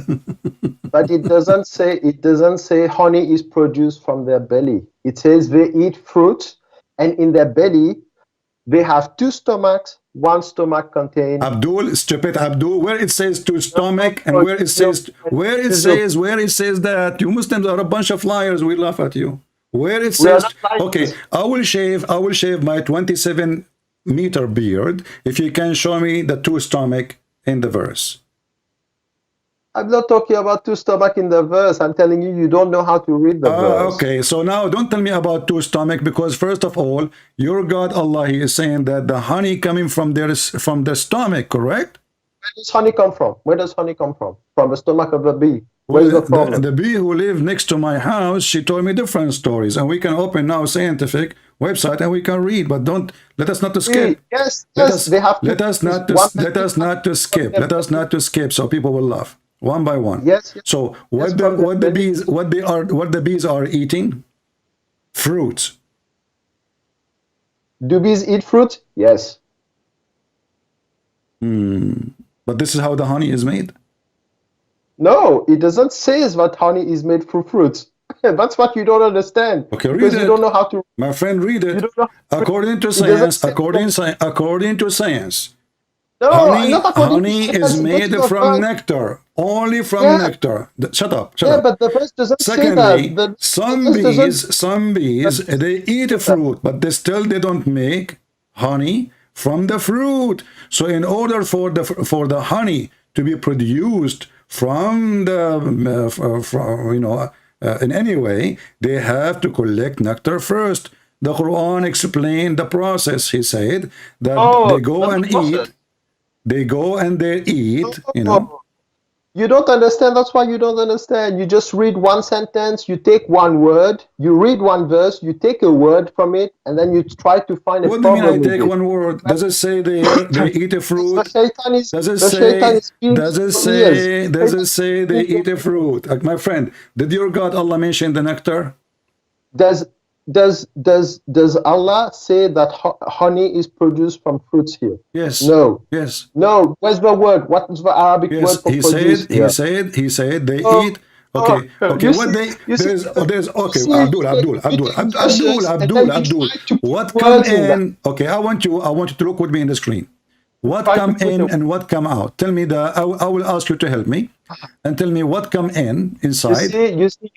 But it doesn't say honey is produced from their belly. It says they eat fruits, and in their belly they have two stomachs. One stomach contains Abdul, stupid Abdul, where it says to stomach and where it says that you Muslims are a bunch of liars, we laugh at you. Where it We are says, not okay, liars. I will shave my 27-meter beard if you can show me the two stomach in the verse. I'm not talking about two stomach in the verse. I'm telling you, you don't know how to read the verse. Okay, so now don't tell me about two stomach, because first of all, your God Allah, he is saying that the honey coming from their stomach, correct? Where does honey come from? Where does honey come from? From the stomach of the bee. Where's the problem? The bee who lived next to my house, she told me different stories, and we can open now scientific website and we can read. But don't let us not to skip. Yes, Let us they have to. let us not to let us not to skip. Let us not to skip, so people will laugh one by one. Yes. So Yes, what the bees are eating? Fruits. Do bees eat fruit? Yes. But this is how the honey is made. No, it doesn't say that honey is made from fruits. That's what you don't understand. Okay, read because it. you don't know how to. My friend, read You it. don't know. According to It doesn't science, say- according to science, No, not according honey to is science. made Go to the from verse. nectar, only from Yeah. nectar. Shut up. Yeah, but the verse doesn't say Secondly, that. some verse doesn't- bees, they eat a fruit, but they don't make honey from the fruit. So in order for the honey to be produced from the in any way, they have to collect nectar first. The Quran explained the process. He said that Oh, they go not the and process. eat. They go and they eat, you know. Oh, you don't understand. That's why you don't understand. You just read one sentence, you take one word, you read one verse, you take a word from it, and then you try to find a What do you mean I problem with take it. one word? Does it say there they eat a fruit? Does it The shaitan say, is speaking does it from ears. say, does it say they eat a fruit? Like my friend, did your God Allah mention the nectar? Does does Allah say that honey is produced from fruits here? Yes, No. yes, No. Where's the word? What is the Arabic word yes. for produce here? He said they Oh, eat. Okay, okay. you What see, they there's you okay. see, you take verses and then you Abdul. try to put What come words in that. in? Okay, I want you to look with me in the screen. What Try to come put in a. and what come out? Tell me I will ask you to help me and tell me what come in inside. You see,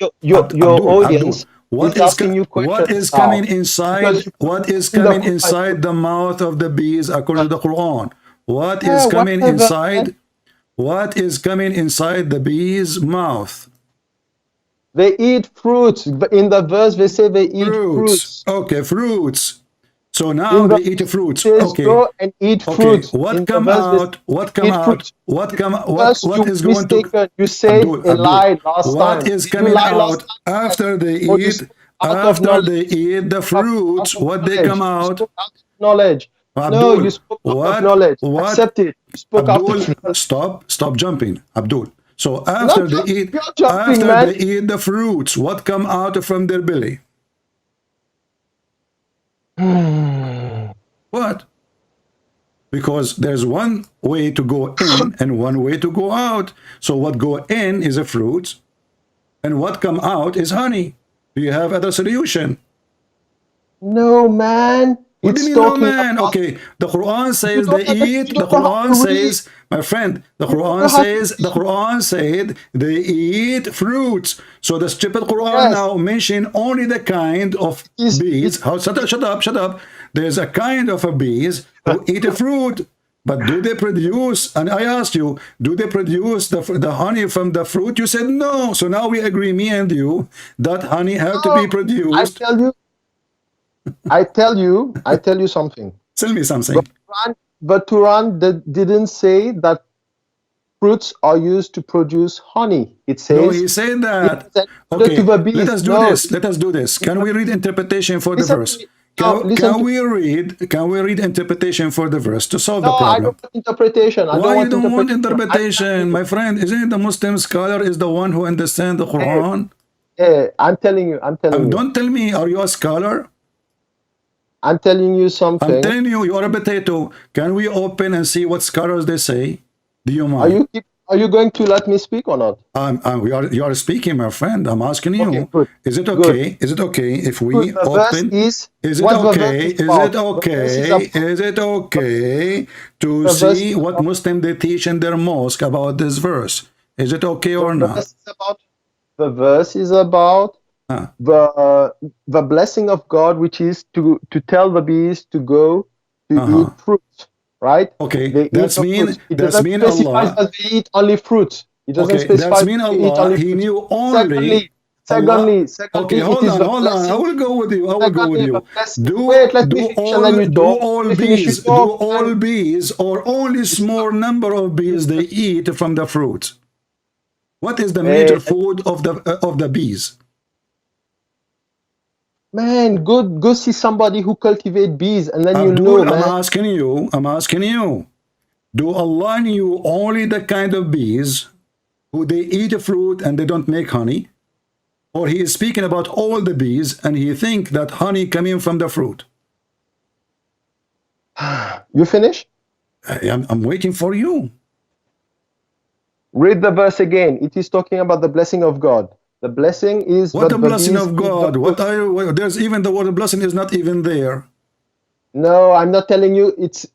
your Abdul, audience is asking you what questions is coming now inside? because you What is in the coming inside the mouth of the bees according to the Quran? What is coming whatever, man. inside? What is coming inside the bee's mouth? They eat fruits. In the verse, they say they eat Fruits. fruits. Okay, fruits. So now In the they eat verse, fruits. it says Okay. go and eat Okay. fruits. What In the come verse, they say out? What come eat out? fruits. What come First, what you is going to mistaken. You said Abdul, a Abdul, lie last what time. is Did you coming lie last out time? Yes. after they Or you eat? spoke out of knowledge. The Out fruits, of what they come knowledge. You out? spoke out of knowledge. No, you Abdul, spoke out of knowledge. what? Accept it. You spoke out of Abdul, knowledge. stop jumping, Abdul. So Not just you're jumping, after man. they eat the fruits, what come out from their belly? What? Because there's one way to go in and one way to go out. So what go in is a fruit, and what come out is honey. Do you have other solution? No, man. What do you It's mean, no talking man? about Okay, the Quran you says don't they understand, eat. you The don't know how Quran to read. says, my friend, the You don't Quran know how to says, the read. Quran said they eat fruits. So the stupid Quran Yes. now mention only the kind of bees. It's How, shut up. There's a kind of a bees who eat a fruit. But do they produce, and I asked you, do they produce the honey from the fruit? You said no. So now we agree, me and you, that honey have to be no. I produced. tell you, I tell you something. Tell me But something. Quran didn't say that fruits are used to produce honey. It No, says he said it that. is an order to Okay, the let beast. us do No, this. Let us do this. Can we read interpretation for the listen to verse? me. No, listen to me. Can we read interpretation for the verse to solve the No, I don't problem? want interpretation. I don't Why you want don't want interpretation. I'm telling interpretation, you. my friend? Isn't it the Muslim scholar is the one who understands the Hey, Quran? hey, I'm telling you. I'm telling you. Don't tell me, are you a scholar? I'm telling you I'm something. telling you, you are a potato. Can we open and see what scholars they say? Do you mind? Are you going to let me speak or not? You are speaking, my friend. I'm asking Okay, you. good. Is it Good. okay? Is it okay if Good. we The verse open? is Is it what the verse okay? is Is it about. The verse is okay? about Is it okay to the verse see is what about Muslim they teach in their mosque about this verse? Is it okay the or not? verse is about the verse is about Huh. the blessing of God, which is to tell the bees to go to eat Uh-huh. fruits, right? Okay. They eat the fruits. It That's doesn't mean specify Allah. that they eat only fruits. It doesn't Okay, that's specify mean that they eat Allah. only He fruits. knew only Secondly, Allah. Okay, it is the hold on. I blessing. will go with you. I will go with Secondly, the you. blessing. Wait, let me finish, and then you Do talk. all Let me finish. You bees, do talk, all man. bees, or only It's small number of bees they eat from the fruits? What is the Hey, major food of the bees? man, go see somebody who cultivate bees, and then you'll know, Abdul, I'm man. asking you. I'm asking you. Do Allah knew only the kind of bees who they eat a fruit and they don't make honey? Or he is speaking about all the bees and he think that honey coming from the fruit? You finish? I'm waiting for you. Read the verse again. It is talking about the blessing of God. The blessing is What that the the blessing bees of eat the God? fruit. There's even the word blessing is not even there. No, I'm not telling you. It's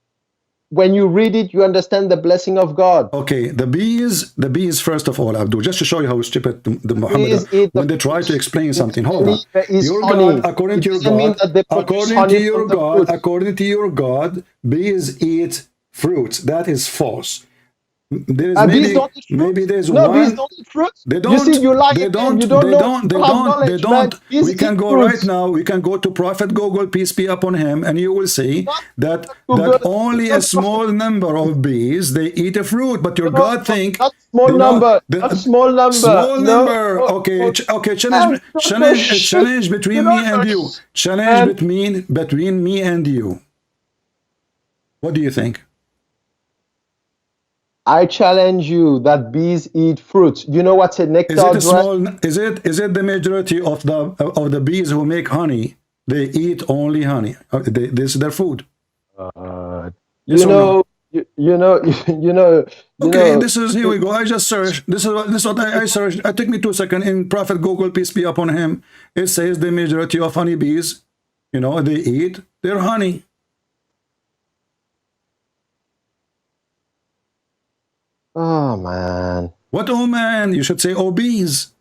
when you read it, you understand the blessing of God. Okay, the bees, first of all, Abdul, just to show you how stupid the Muhammad, Bees eat the when they try to fruits. explain It something, hold doesn't mean on. there is Your God, honey. according It to your doesn't mean God, that they produce honey from the fruits. according to your God, bees eat fruits. That is false. There is And bees don't eat fruit. maybe there's No, bees one. don't eat fruit. They You see, don't. you lie They again. don't. You don't They know. don't. They You have don't. They knowledge, man. don't. Bees We can eat go fruits. right now. We can go to Prophet Google, peace be upon him, and you will see Not that Google. only a Not small number of bees they eat a fruit. But your no, God think, not small you know, number. the Not small number. small No. number. No. Okay, No. okay. Man, you don't know shit. Challenge You between me don't know and you. shit, Challenge man. between me and you. What do you think? I challenge you that bees eat fruits. You know what's a Is nectar it a dress? small? Is it the majority of the bees who make honey? They eat only honey. This is their food. Yes You or no? know, you know, you Okay, know. this is here we go. I just searched. This is what I searched. It took me 2 seconds in Prophet Google, peace be upon him. It says the majority of honeybees, you know, they eat their honey. Oh man. What oh man? You should say oh bees.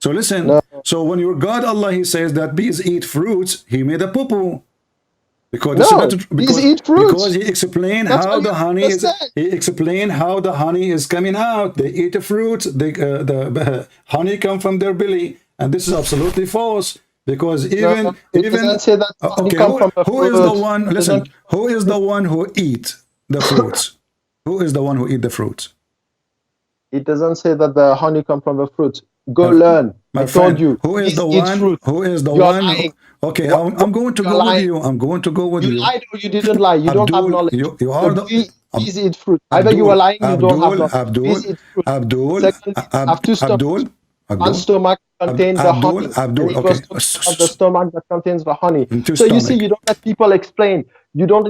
So listen. No. So when your God Allah he says that bees eat fruits, he made a poo-poo. Because this No. is not, Bees eat because fruits. he explained That's how what the you honey just is. said. He explained how the honey is coming out. They eat the fruits. The honey come from their belly, and this is absolutely false. Because No, it doesn't say that honey okay, come from a who is the fruit. one? It Listen, doesn't. who is the one who eat the fruits? Who is the one who eat the fruits? It doesn't say that the honey come from a fruit. Go My, learn. my I friend, told you. who is Bees the eat one? fruit. Who is the You are one? lying. Okay, What I'm going to you are go with lying. you. I'm going to go with You you. lied or you didn't lie. You don't have Abdul, knowledge. you are The the bees eat fruit. Either you are lying, you don't have knowledge. Bees eat fruit. Secondly, have two stomachs. One stomach contains the honey, and it was okay. talking about the stomach that contains the honey. Two So you see, stomach. you don't let people explain. You don't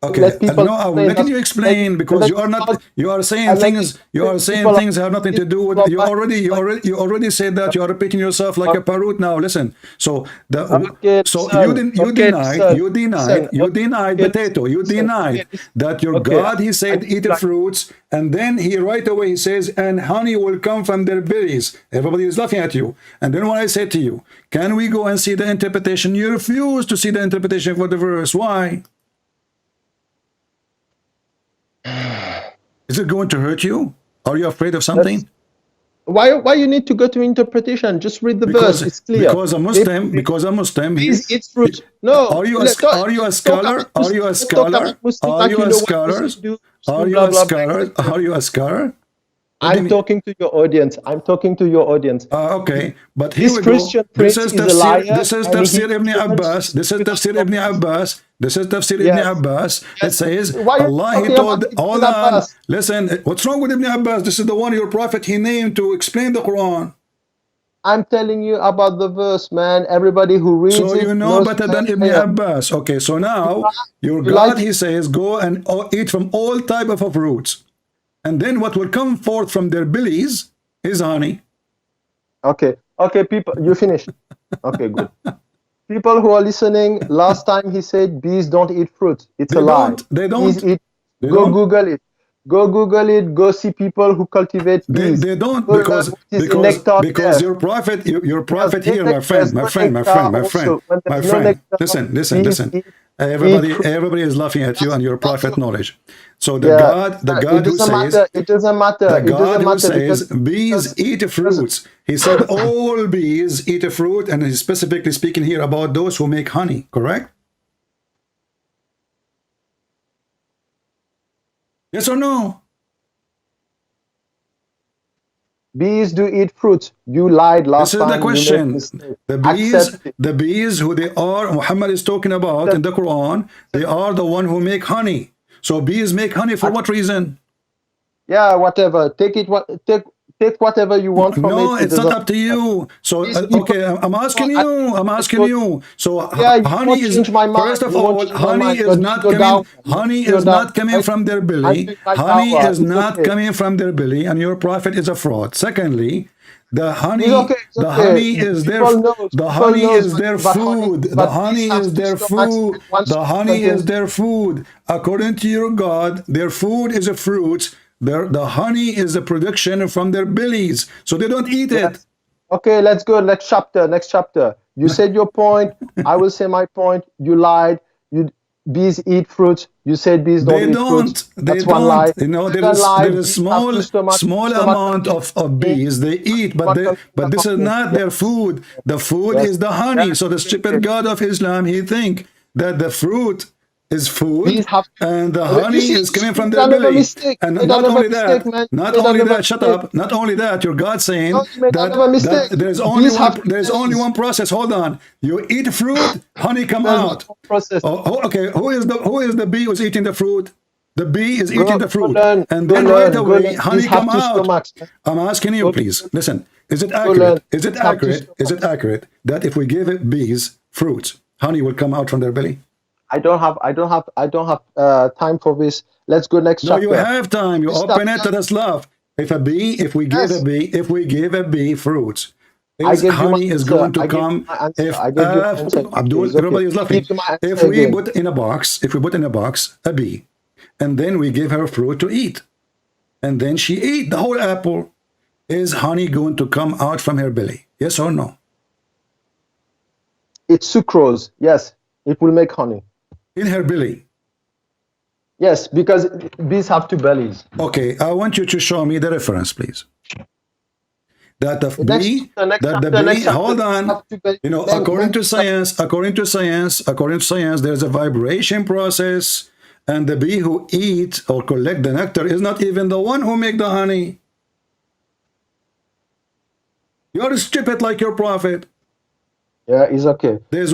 Okay, let people no, I'm explain. letting That's you why explain because then you are not. start, You are saying and then things. You are saying people things that have nothing to do with. You already said that. You are repeating yourself like a parrot now. Listen. So Okay, so listen. you Okay, denied. listen. You denied. Listen. You denied Okay, potato. You listen. denied Okay, listen. that your Okay, God. He said eat the fruits, and then he right away he says, and honey will come from their bellies. Everybody is laughing at you. And then when I said to you, can we go and see the interpretation? You refuse to see the interpretation for the verse. Why? Is it going to hurt you? Are you afraid of something? Why you need to go to interpretation? Just read the verse. It's clear. Because a Muslim, Bees eat fruit. No, are you a scholar? Are you a scholar? Muslim Are like you you a know what scholar? Muslims do. Are you Blah a blah blah. scholar? etc. Are you a scholar? What do you I'm mean? talking to your audience. I'm talking to your audience. Okay, but here This we go. Christian This prince is is a Tafsir. liar. This is And Tafsir he Ibn Abbas. wants This is to Tafsir Ibn Abbas. This is Tafsir Ibn Yes. Abbas. It Yes. says Why are you Allah. He talking told. about Hold Ibn on. Abbas? Listen. What's wrong with Ibn Abbas? This is the one your prophet he named to explain the Quran. I'm telling you about the verse, man. Everybody who reads So you it know knows better he's than a Ibn liar. Abbas. Okay, so now your You like God, he says, go and eat from all type of fruits. And then what will come forth from their bellies is honey. Okay, people, you finished. Okay, good. People who are listening, last time he said bees don't eat fruit. It's a lie. They Bees don't. eat. They Go don't. Google it. Go Google it. Go see people who cultivate bees. They don't Go learn what is a nectar because there. your prophet here, my There's friend, no nectar also. When my there's no friend. nectar, bees Listen. eat fruit. Everybody is laughing at you and your prophet knowledge. So the Yeah, God who says, it doesn't matter. the It God doesn't who matter says bees because eat fruits. He said all bees eat a fruit, and he's specifically speaking here about those who make honey, correct? Yes or no? bees do eat fruits. You lied last This is the time. You made a question. mistake. Accept it. The bees who they are, Muhammad is talking about in the Quran, they are the one who make honey. So bees make honey for what reason? Yeah, whatever. Take whatever you want from No, it. it's not up to you. So These people- okay, I'm asking you. I'm asking you. So Yeah, you honey won't is change my mind. first of You won't all, change my honey mind. is But not go coming. down. Honey Go is down. not coming from their I'm belly. doing my Honey dawah. is It's not okay. coming from their belly, and your prophet is a fraud. Secondly, the honey, It's the okay. honey is their, People honey knows is their but food. honey, The but honey bees have is two their stomachs food. and one The stomach honey is contains- their food. According to your God, their food is a fruit. The honey is a production from their bellies, so they don't eat it. Okay, let's go. Next chapter. You said your point. I will say my point. You lied. bees eat fruit. You said bees don't They eat don't. fruit. They That's one lie. don't. You know, Second lie, there is bees have two stomachs. small Stomach amount of contains bees they eat, stomach but this is contains not their food. The food yes, is the honey. So the stupid God of Islam, he think that the fruit is food bees have to. and the You honey see, is coming you from made their another belly. mistake. And You made not another only mistake, that, man. You made another shut mistake. up. Not only that, your God saying No, you made another that mistake. Bees have two there's only bellies. one process. Hold on. You eat fruit, honey come There's no out. process. Okay, who is the bee who's eating the fruit? The bee is eating the Go fruit, learn. and Go then right learn. Go away, learn. Bees honey have come two out. stomachs. Man. I'm asking you, Go, please listen. Is it go learn. accurate? Is it Bees have two accurate? Is it stomachs. accurate that if we give it bees fruits, honey will come out from their belly? I don't have time for this. Let's go next No, you chapter. have time. You This open it chapter, to the love. If we give yes, if we give a bee fruits, I is gave you my honey is answer. going to I gave you come my answer. if I gave you my answer. It's okay. Abdul, It's okay. everybody is Let me give laughing. you my If answer we again. put in a box, a bee, and then we give her fruit to eat, and then she ate the whole apple, is honey going to come out from her belly? Yes or no? It's sucrose. Yes, it will make honey. In her belly. Yes, because bees have two bellies. Okay, I want you to show me the reference, please. That the bee, Next chapter, hold bees on. have two bellies. You know, Then according to science, there's a vibration process, and the bee who eat or collect the nectar is not even the one who make the honey. You're stupid like your prophet. yeah, it's okay. There's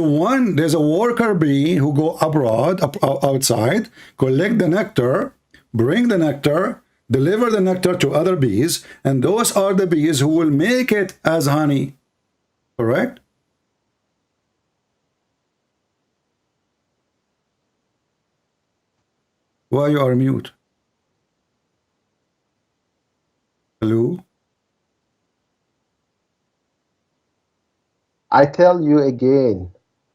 a worker bee who go abroad, outside, collect the nectar, bring the nectar, deliver the nectar to other bees, and those are the bees who will make it as honey. Correct? Why you are mute? Hello? I tell you again.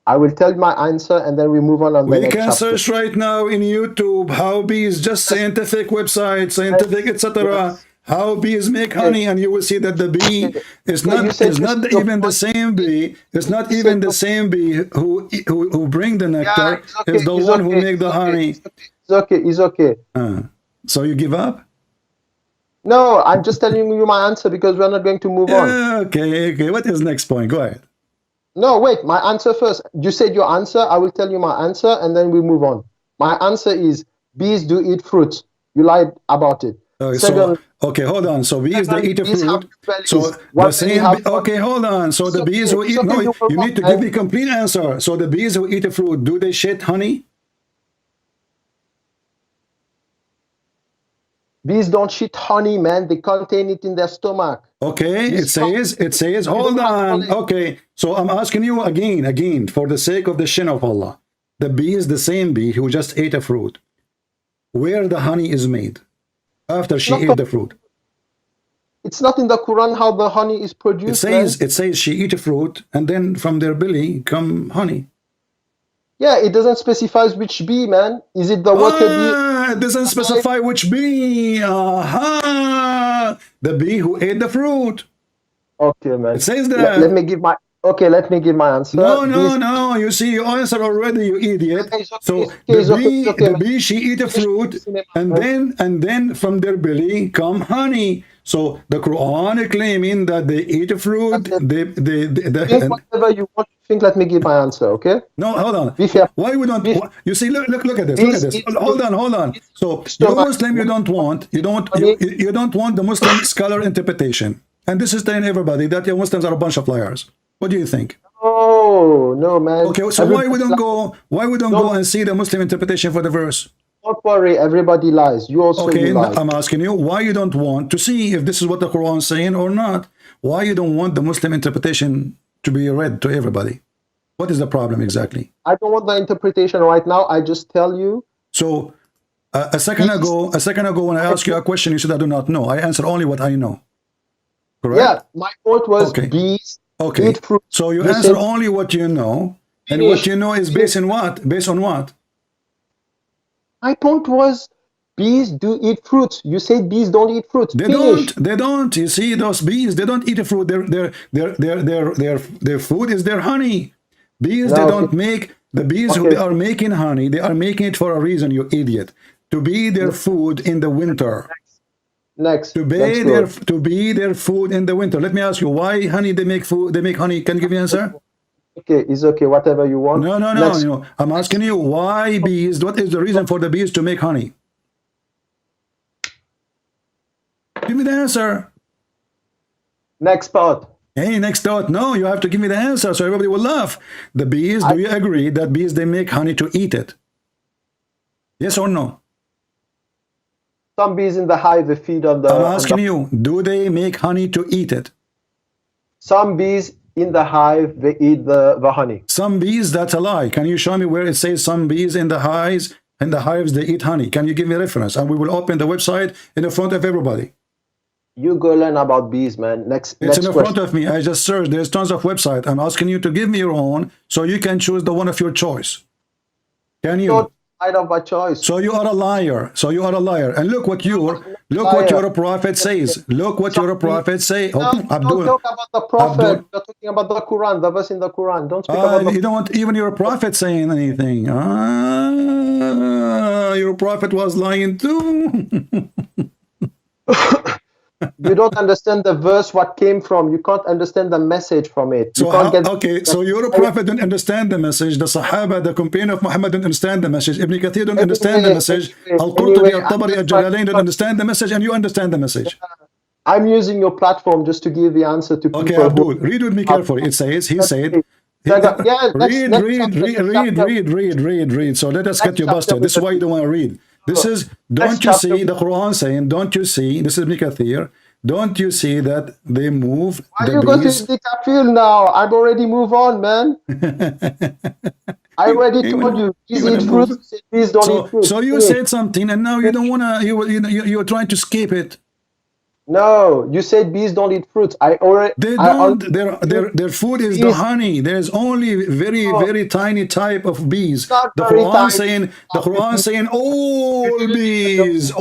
I will tell you my answer, and then we move on the We next can chapter. search right now in YouTube how bees, just scientific website, scientific, etc. Yes. How bees make honey, and you will see that the bee Okay. is Okay, you not said you said your even the point. same bee. It's not You even said the your same bee who bring the yeah, nectar. it's okay. Is the It's one who okay. make the It's okay. honey. It's okay. It's okay. So you give up? No, I'm just telling you my answer because we're not going to move on. Yeah, okay. What is next point? Go ahead. No, wait, my answer first. You said your answer. I will tell you my answer, and then we move on. My answer is bees do eat fruit. You lied about it. Second, Okay, hold on. So bees, they eat a bees have fruit. two bellies. So the One belly same, have one. okay, hold on. So the It's bees okay. who It's eat, okay. no, You were you wrong, need to man. give me complete answer. So the bees who eat a fruit, do they shit honey? Bees don't shit honey, man. They contain it in their stomach. Okay, it says, hold on. Okay, so I'm asking you again, for the sake of the shin of Allah. The bee is the same bee who just ate a fruit. Where the honey is made after she ate the fruit. It's not in the Quran how the honey is produced, man. It says she eat a fruit and then from their belly come honey. Yeah, it doesn't specify which bee, man. Is it the worker bee? It doesn't specify which bee. Aha! The bee who ate the fruit. Okay, man. It says that. Let me give my answer. No. You see, you answer already, you idiot. Okay, it's okay, So it's okay, the bee, she eat a fruit, and then from their belly come honey. So the Quran claiming that they eat a fruit. Think whatever you want to think. Let me give my answer. Okay. No, hold on. Why we don't? You see, look at this. Look at this. Hold on. So you Muslim, you don't want the Muslim scholar interpretation. And this is telling everybody that your Muslims are a bunch of liars. What do you think? Oh no, man. Okay, so why we don't go and see the Muslim interpretation for the verse? Don't worry, everybody lies. You also lie. I'm asking you why you don't want to see if this is what the Quran is saying or not. Why you don't want the Muslim interpretation to be read to everybody? What is the problem exactly? I don't want the interpretation right now. I just tell you. So a second ago, when I asked you a question, you said I do not know. I answered only what I know. Correct? Yeah, my point was bees eat fruit. So you answer only what you know, and what you know is based on what? Based on what? My point was bees do eat fruits. You said bees don't eat fruits. They don't. You see, those bees, they don't eat a fruit. Their food is their honey. Bees, they don't make The bees who Okay. are making honey, they are making it for a reason, you idiot. To be their food in the winter. Next. To Let's be go. their food in the winter. Let me ask you, why honey they make food? They make honey. Can you give me an answer? Okay, it's okay. Whatever you want. No, no, no. Next. You know, I'm asking you, why bees? What is the reason for the bees to make honey? Give me the answer. Next part. Hey, next thought. No, you have to give me the answer so everybody will laugh. The bees, do you agree that bees, they make honey to eat it? Yes or no? Some bees in the hive, they feed on the. I'm asking you, do they make honey to eat it? Some bees in the hive, they eat the honey. Some bees, that's a lie. Can you show me where it says some bees in the hives, they eat honey? Can you give me a reference? And we will open the website in the front of everybody. You go learn about bees, man. Next It's in the front question. of me. I just searched. There's tons of website. I'm asking you to give me your own so you can choose the one of your choice. Can you? Not side of my choice. So you are a liar. So you are a liar. And look what your prophet says. Look what your prophet say. No, Oh, don't Abdul. talk about the prophet. Abdul. You're talking about the Quran, the verse in the Quran. Don't speak about the. You don't want even your prophet saying anything. Your prophet was lying too. You don't understand the verse, what came from. You can't understand the message from it. You So can't get. okay, so your prophet don't understand the message. The Sahaba, the companion of Muhammad don't understand the message. Ibn Kathir don't understand the message. Al-Qurtubi, Al-Tabari, Al-Jalalain don't understand the message, and you understand the message. I'm using your platform just to give the answer to people. Okay, Abdul, read with me carefully. It says, he said, read. So let us get you busted. This is why you don't want to read. This is, don't you see the Quran saying, don't you see, this is Ibn Kathir, don't you see that they move Why the you go to bees? the kafir now? I've already moved on, man. I already told you. Bees eat fruits. Bees don't eat fruits. So you said something, and now you don't wanna. You're trying to skip it. No, you said bees don't eat fruits. I already. They don't. Their food is the honey. There's only very tiny type of bees. The Quran saying all bees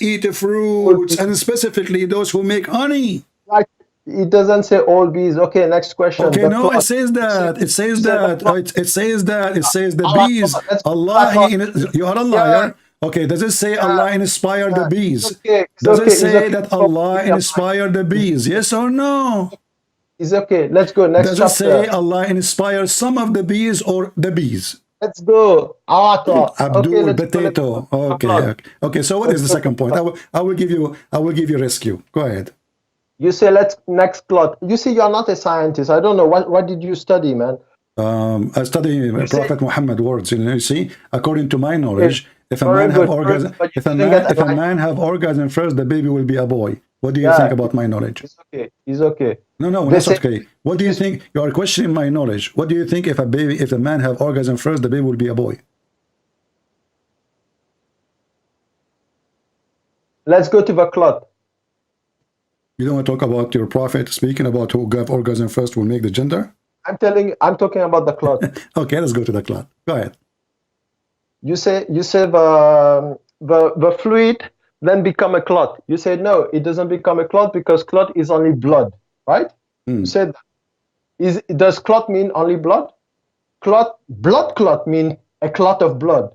eat fruits, and specifically those who make honey. Right. It doesn't say all bees. Okay, next question. Okay, no, it says that. It says that. It says the bees. Allah, you are a liar. Okay, does it say Allah inspired the bees? Does it say that Allah inspired the bees? Yes or no? It's okay. Let's go. Next chapter. Does it say Allah inspired some of the bees or the bees? Let's go. Abdul potato. Okay. So what is the second point? I will give you rescue. Go ahead. You say let's next plot. You see, you're not a scientist. I don't know what did you study, man. I study Prophet Muhammad words. You see, according to my knowledge, if a man have orgasm, if a man have orgasm first, the baby will be a boy. What do you think about my knowledge? It's okay. It's okay. No, that's okay. What do you think? You are questioning my knowledge. What do you think if a man have orgasm first, the baby will be a boy? Let's go to the clot. You don't want to talk about your prophet speaking about who got orgasm first will make the gender? I'm talking about the clot. Okay, let's go to the clot. Go ahead. You say the fluid then become a clot. You say no, it doesn't become a clot because clot is only blood, right? You said does clot mean only blood? Blood clot mean a clot of blood.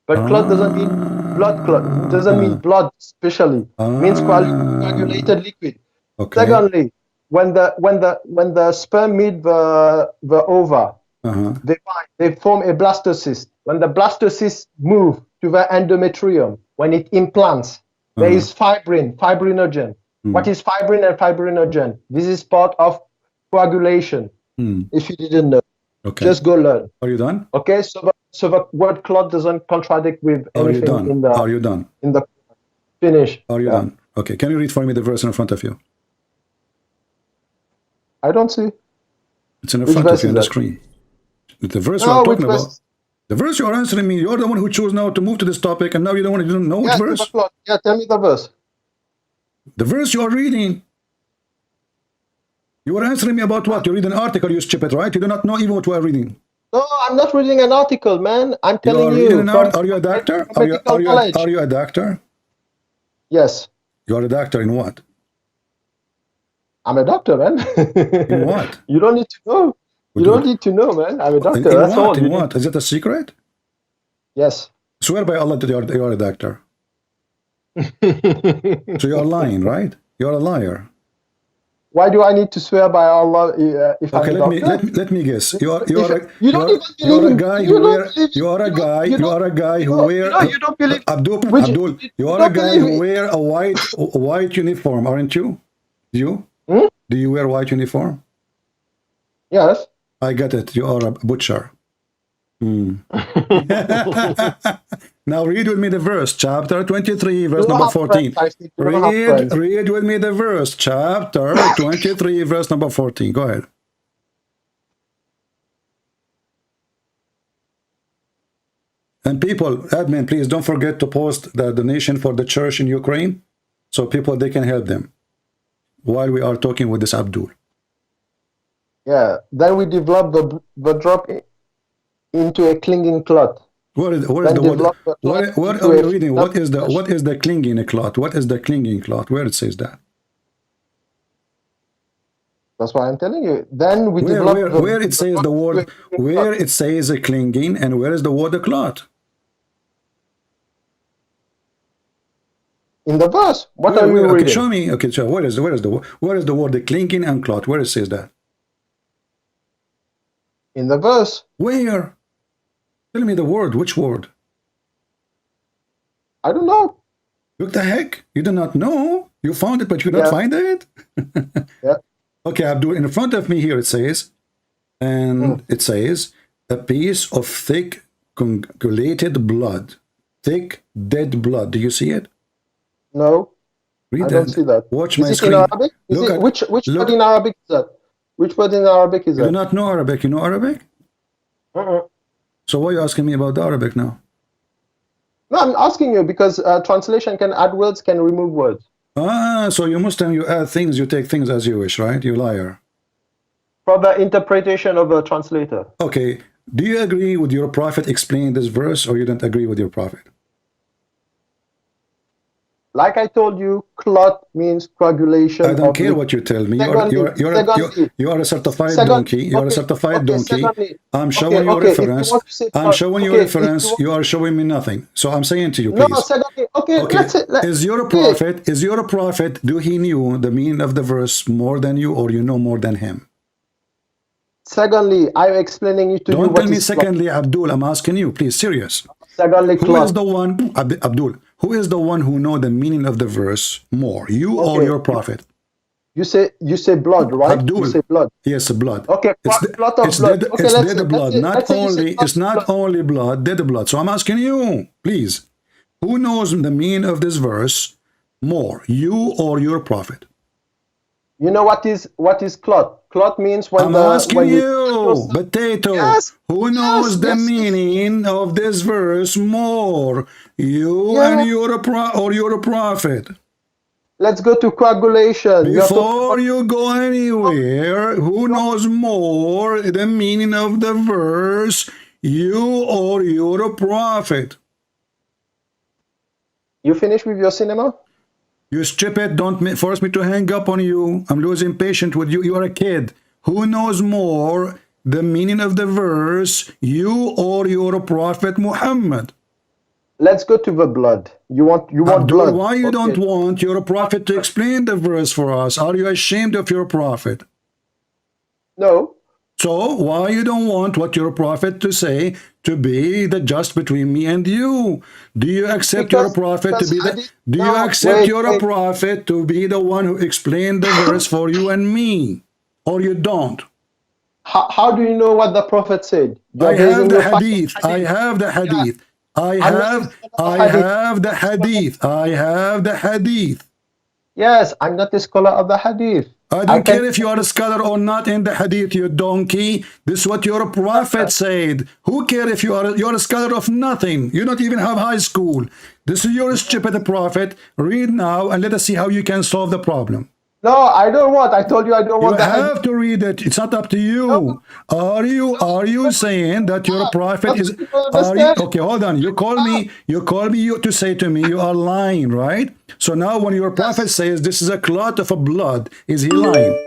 But clot doesn't mean blood clot. It doesn't mean blood especially. It means coagulated liquid. Okay. Secondly, when the sperm meet the ova, they form a blastocyst. When the blastocyst move to the endometrium, when it implants, there is fibrinogen. What is fibrin and fibrinogen? This is part of coagulation. If you didn't know, just go learn. Are you done? Okay, so the word clot doesn't contradict with anything in the. Are you done? In the finish. Are you done? Okay, can you read for me the verse in front of you? I don't see. It's in front of you on the screen. The verse you are talking about. The verse you are answering me, you're the one who chose now to move to this topic, and now you don't know which verse. Yeah, tell me the verse. The verse you are reading. You are answering me about what? You read an article, you stupid, right? You do not know even what we are reading. No, I'm not reading an article, man. I'm telling you. Are you a doctor? Are you a doctor? Yes. You are a doctor in what? I'm a doctor, man. In what? You don't need to know. You don't need to know, man. I'm a doctor. In That's what? all. In what? Is it a secret? Yes. Swear by Allah that you are a doctor. So you are lying, right? You are a liar. Why do I need to swear by Allah if Okay, I'm a doctor? let me guess. You are a guy who wear You don't believe. Abdul. You You are a don't guy believe who it. wear a white uniform, aren't you? You? Hmm? Do you wear white uniform? Yes. I get it. You are a butcher. Now read with me the verse, chapter 23, verse You don't number have friends. 14. I think you don't have friends. Read with me the verse, chapter 23, verse number 14. Go ahead. And people, admin, please don't forget to post the donation for the church in Ukraine, so people, they can help them while we are talking with this Abdul. Yeah. Then we develop the drop into a clinging cloth. What is the Then word? develop the cloth What into are a you reading? flesh. What is the clinging cloth? What is the clinging cloth? Where it says that? That's why I'm telling you. Then we develop Where it says the word, where it says a clinging, and where is the word the cloth? in the verse. What are you Okay, reading? show me. Okay, so where is the word the clinging and cloth? Where it says that? In the verse. Where? Tell me the word. Which word? I don't know. Look the heck! You do not know. You found it, but you don't find it. Yeah. Okay, Abdul. In front of me here it says, and it says a piece of thick, coagulated blood, thick, dead blood. Do you see it? No. Read I that. don't see that. Watch Is my it screen. in Arabic? Which word in Arabic is that? Which word in Arabic is You do that? not know Arabic. You know Arabic? So why are you asking me about the Arabic now? No, I'm asking you because translation can add words, can remove words. Ah, so you Muslim, you add things, you take things as you wish, right? You liar. For the interpretation of a translator. Okay. Do you agree with your prophet explaining this verse, or you don't agree with your prophet? Like I told you, clot means coagulation. I don't care what you tell me. You are a certified donkey. You are a certified donkey. I'm showing you reference. I'm showing you reference. You are showing me nothing. So I'm saying to you, please. No, secondly, Is your prophet, do he knew the meaning of the verse more than you, or you know more than him? Secondly, I'm explaining it to you. Don't tell me secondly, Abdul. I'm asking you, please, serious. Secondly, who is the one, Abdul, who is the one who know the meaning of the verse more, you or your prophet? You say blood, right? Abdul. You say blood. Yes, blood. Okay, it's plot of blood. Okay, it's let's dead blood. It's not only blood, dead blood. So I'm asking you, please, who knows the meaning of this verse more, you or your prophet? You know what is clot? Clot means when I'm asking you, potato. Yes, who knows the meaning of this verse more, you and your prophet? Let's go to coagulation. Before you go anywhere, who knows more the meaning of the verse, you or your prophet? You finished with your cinema? You stupid, don't force me to hang up on you. I'm losing patience with you. You are a kid. Who knows more the meaning of the verse, you or your prophet Muhammad? Let's go to the blood. You want Abdul, blood. Why you don't want your prophet to explain the verse for us? Are you ashamed of your prophet? No. So why you don't want what your prophet to say to be the just between me and you? Do you accept your prophet to be the prophet to be the one who explained the verse for you and me? Or you don't? How do you know what the prophet said? I have the hadith. I have the hadith. I have the hadith. Yes, I'm not a scholar of the hadith. I don't care if you are a scholar or not in the hadith, you donkey. This is what your prophet said. Who cares if you're a scholar of nothing? You don't even have high school. This is your stupid prophet. Read now and let us see how you can solve the problem. No, I don't want. I told you I don't want. You have to read it. It's not up to you. No. Are you saying that your prophet is? Okay? Hold on. You call me to say to me you are lying, right? So now when your prophet says this is a clot of a blood, is he lying?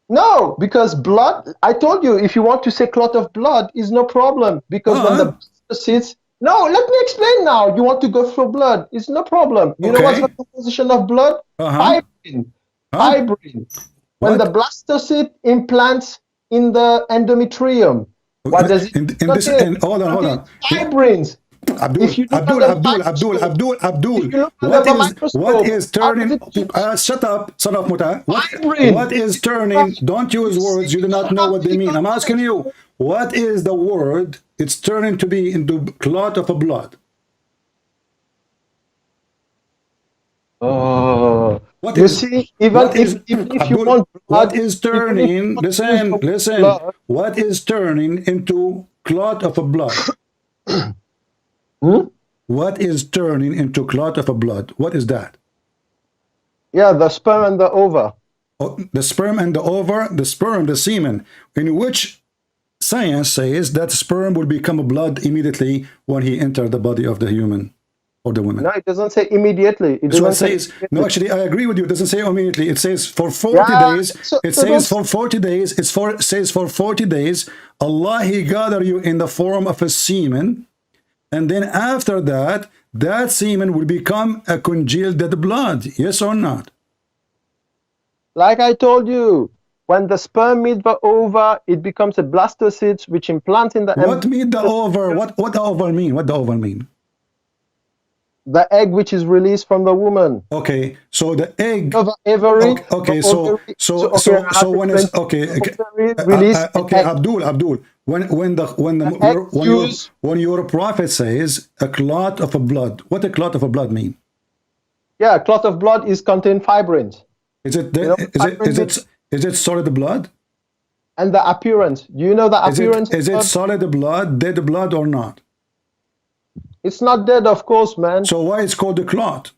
No, because blood, I told you, if you want to say clot of blood, is no problem. Because when the blastocysts, no, let me explain now. You want to go through blood, it's no problem. You know what's the Okay. composition of blood? Fibrin. Huh? Fibrin. When the What? blastocyst implants in the endometrium, what does it In this, contain? and hold on, It hold contains on. fibrins. Abdul, If you look Abdul, under the Abdul, Abdul, microscope, Abdul, if Abdul. you look under the What microscope, is how does turning? it look? Shut up, son of Muta. Fibrin. What is It's not- turning? Don't use You see, words you you do not don't know have what they mean. medical I'm asking knowledge. you. What is the word? It's turning to be into clot of a blood. Oh, What you is? see, even What if is even if you Abdul? want What blood, is even if you turning? want to use the Listen, word listen. blood, What is turning into clot of a blood? hmm? What is turning into clot of a blood? What is that? Yeah, the sperm and the ova. Oh, the sperm and the ova, the sperm, the semen, in which science says that sperm will become a blood immediately when he enters the body of the human or the No, woman. it doesn't say immediately. It That's what it doesn't say says. No, immediately. actually, I agree with you. It doesn't say immediately. It says for 40 Yeah, days. It so says don't. for 40 days. Says for 40 days, Allah, He gather you in the form of a semen. And then after that, that semen will become a congealed dead blood. Yes or not? Like I told you, when the sperm meets the ova, it becomes a blastocyst, which implants in the What mean the over? endometrium, What the over mean? What the over mean? the egg which is released from the woman. Okay, so the egg. The ovary, Okay, the okay, ovary. So okay, I so have to when it's explain. okay, The okay, ovary release the okay, egg. Abdul, The egg fuse. when your prophet says a clot of a blood, what a clot of a blood mean? Yeah, clot of blood is contain fibrins. Is it You know is what it fibrin means? is it solid blood? And the appearance. Do you know the appearance of Is it blood? solid blood, dead blood or not? It's not dead, of course, man. So why it's called a clot?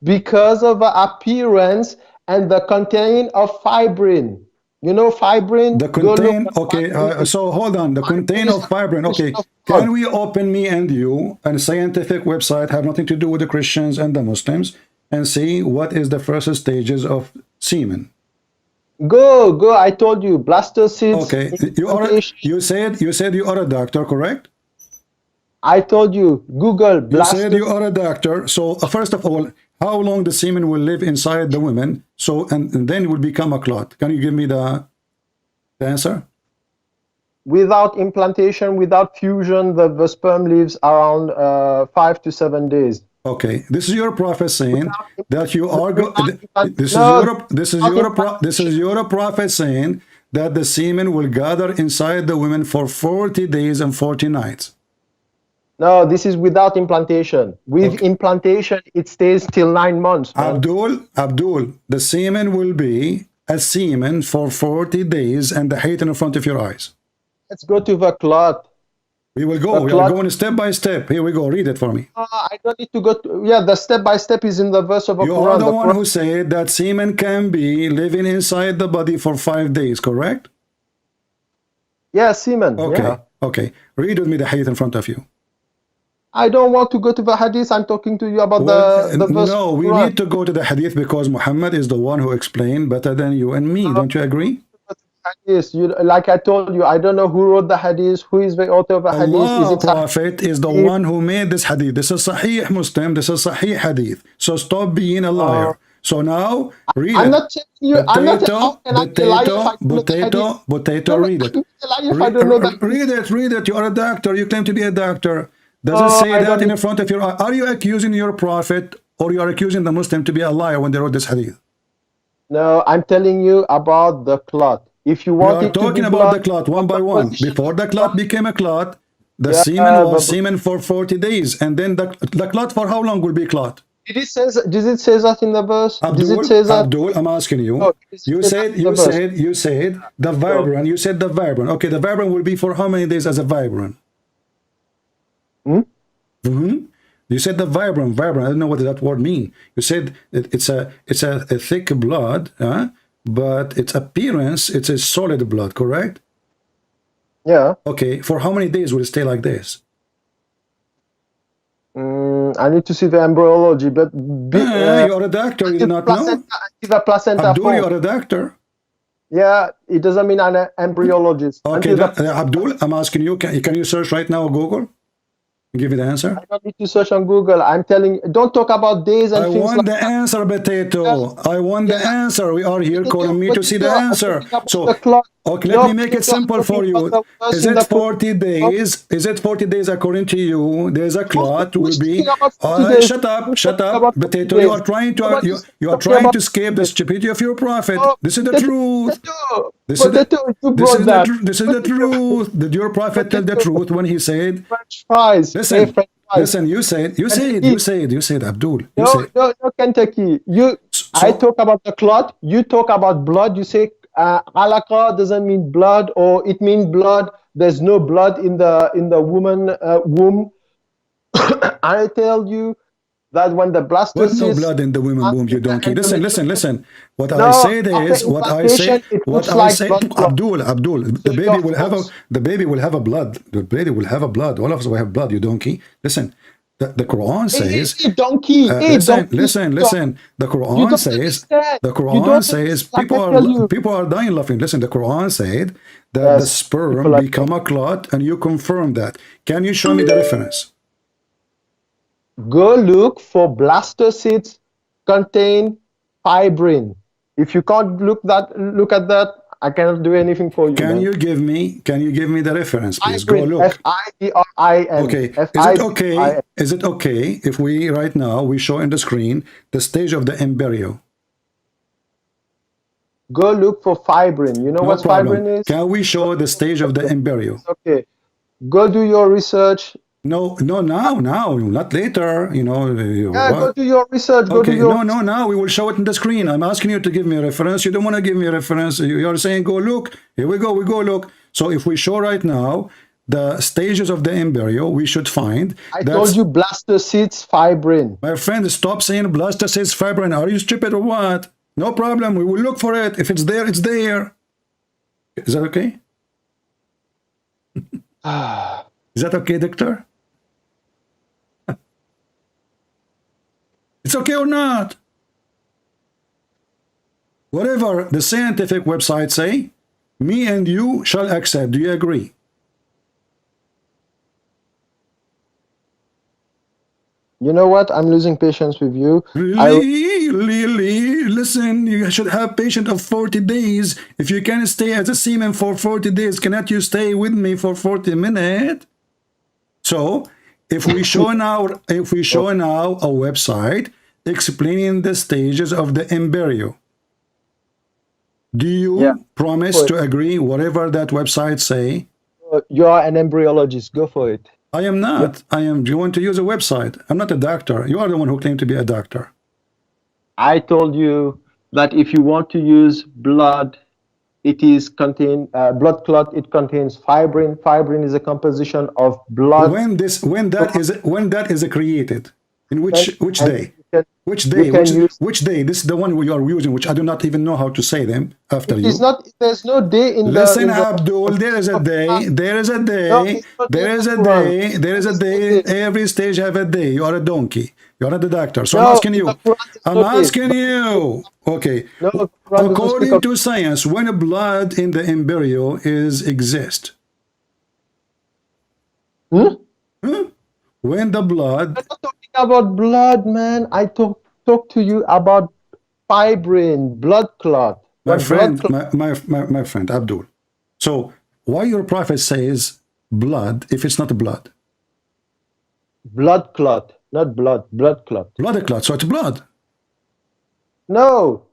Because of the appearance and the containing of fibrin. You know fibrin? The Go look contain, at okay, fibrin is. so hold on. The Fibrin contain is of the fibrin, composition okay. of Can blood. we open me and you a scientific website, have nothing to do with the Christians and the Muslims, and see what is the first stages of semen? Go. I told you, blastocysts, Okay, implantation. you said you are a doctor, correct? I told you, Google You said you blastocysts. are a doctor. So first of all, how long the semen will live inside the women? So and then it will become a clot. Can you give me the answer? Without implantation, without fusion, the sperm lives around 5 to 7 days. Okay, this is your prophet saying that you are No, without this is implantation. your prophet saying that the semen will gather inside the women for 40 days and 40 nights. No, this is without implantation. With Okay, implantation, it stays till 9 months, man. Abdul, the semen will be a semen for 40 days and the height in front of your eyes. Let's go to the clot. We will go. The We are clot. going step by step. Here we go. Read it for me. I don't need to go. Yeah, the step by step is in the verse of the You are Quran. the The one Quran. who said that semen can be living inside the body for 5 days, correct? Yeah, semen. Okay, Yeah. okay. Read with me the hadith in front of you. I don't want to go to the hadith. I'm talking to you about Well, the verse of no, the we Quran. need to go to the hadith because Muhammad is the one who explained better than you and me. Don't you agree? Hadith. Like I told you, I don't know who wrote the hadith. Who is the author of the hadith? Is Allah it Sahih? Prophet is the one who made this hadith. This is Sahih Muslim. This is Sahih hadith. So stop being a liar. So now read I'm it. not telling you. I'm not. How can I be a liar if I don't know the hadith? Potato, No, read I it. can be a liar if I don't know the hadith. Read it. You are a doctor. You claim to be a doctor. Does it Oh, say I that don't in need. the front of your eye? Are you accusing your prophet or you are accusing the Muslim to be a liar when they wrote this hadith? No, I'm telling you about the clot. If you We want are it to be talking about the blood, clot one what by the one. position Before of the the blood? clot became a clot, the Yeah, semen was semen for 40 days. And then the clot for how long will be clot? Did it say that in the verse? Does it say that? Abdul, I'm asking No, you. did it say that in the verse? You said the No. vibrant. You said the vibrant. Okay, the vibrant will be for how many days as a vibrant? Hmm? You said the vibrant. I don't know what that word mean. You said it's a thick blood, but its appearance, it's a solid blood, correct? Yeah. Okay, for how many days will it stay like this? I need to see the embryology, but You are a doctor, you do not know. the placenta Abdul, you form. are a doctor. Yeah, it doesn't mean an embryologist. Okay, Until the, Abdul, I'm asking you, can you search right now on Google? Give me the answer. I don't need to search on Google. I'm telling. Don't talk about days and I things want like the that. answer, Potato. I want the Yeah, answer. We are here calling me to see the potato, I'm answer. talking about So, the clock. okay, let No, me make it potato, I'm simple talking for about you. the verse Is in it the 40 book. days? Is it 40 days according to you? There's a clot will Who's be. talking about 40 days? Shut up, Who's shut talking up, about 40 Potato. You are days? trying to Nobody's you are talking trying about to escape 40 the days. stupidity of your prophet. Oh, This is the potato, truth. potato, This is the potato, you brought that. this is the Potato, truth. Did your prophet tell the potato, truth when he said, French fries. Hey, listen, French fries. listen, And eat. you said, Abdul, you No, said. no, no, Kentucky. I So talk about the clot. You talk about blood. You say alaka doesn't mean blood, or it means blood. There's no blood in the woman womb. I tell you that when the what? No blastocyst blood in the women comes womb, in you the donkey. Listen, listen, endometrium, listen. What I no, said after is, implantation, it looks like blood clot. Abdul, So the baby you're will have a, false. the baby will have a blood. The baby will have a blood. All of us will have blood, you donkey. Listen, the Quran says, Hey, donkey. Hey, listen, donkey. listen, listen. You don't understand. The You Quran don't says, understand. Like I tell you. people are dying laughing. Listen, the Quran said that the Yes, sperm people are become a clot, and you confirm that. Can you show me the reference? go look for blastocysts contain fibrin. If you can't look at that, I cannot do anything for you, Can man. you give me the reference, please? Go Fibrin, look. Fibrin, Okay, Fibrin. is it okay if we right now we show in the screen the stage of the embryo? Go look for fibrin. You know No what problem. fibrin is? Can we show the stage of the embryo? It's okay. Go do your research. No, no, now, not later. You know, Yeah, go what? do your research. Go do Okay, your no, no, now we will show it in the screen. I'm asking you to give me a reference. You don't want to give me a reference. You're saying, go look. Here we go look. So if we show right now the stages of the embryo, we should find I that's, told you blastocysts fibrin. my friend, stop saying blastocyst fibrin. Are you stupid or what? No problem. We will look for it. If it's there, it's there. Is that okay? Is that okay, doctor? It's okay or not? Whatever the scientific websites say, me and you shall accept. Do you agree? You know what? I'm losing patience with you. Listen, you should have patience of 40 days. If you can stay as a seaman for 40 days, cannot you stay with me for 40 minutes? So, if we show now a website explaining the stages of the embryo, do you promise to agree whatever that website say? You are an embryologist. Go for it. I am not. I am going to use a website. I'm not a doctor. You are the one who claimed to be a doctor. I told you that if you want to use blood, it is contain blood clot. It contains fibrin. Fibrin is a composition of blood. When that is created, in which day? Which day? Which day? This is the one we are using, which I do not even know how to say them after you. It's not. There's no day in Listen, the. Abdul, there is a day. There is a day. No, There is a day. There is a day. Every stage have a day. You are a donkey. You are not the doctor. So I'm asking you. I'm asking you. Okay. No, according to science, when blood in the embryo exist. When the blood. I'm not talking about blood, man. I talk to you about fibrin, blood clot. My friend, my friend Abdul. So why your prophet says blood if it's not blood? Blood clot, not blood. Blood clot. Blood clot. So it's blood. No,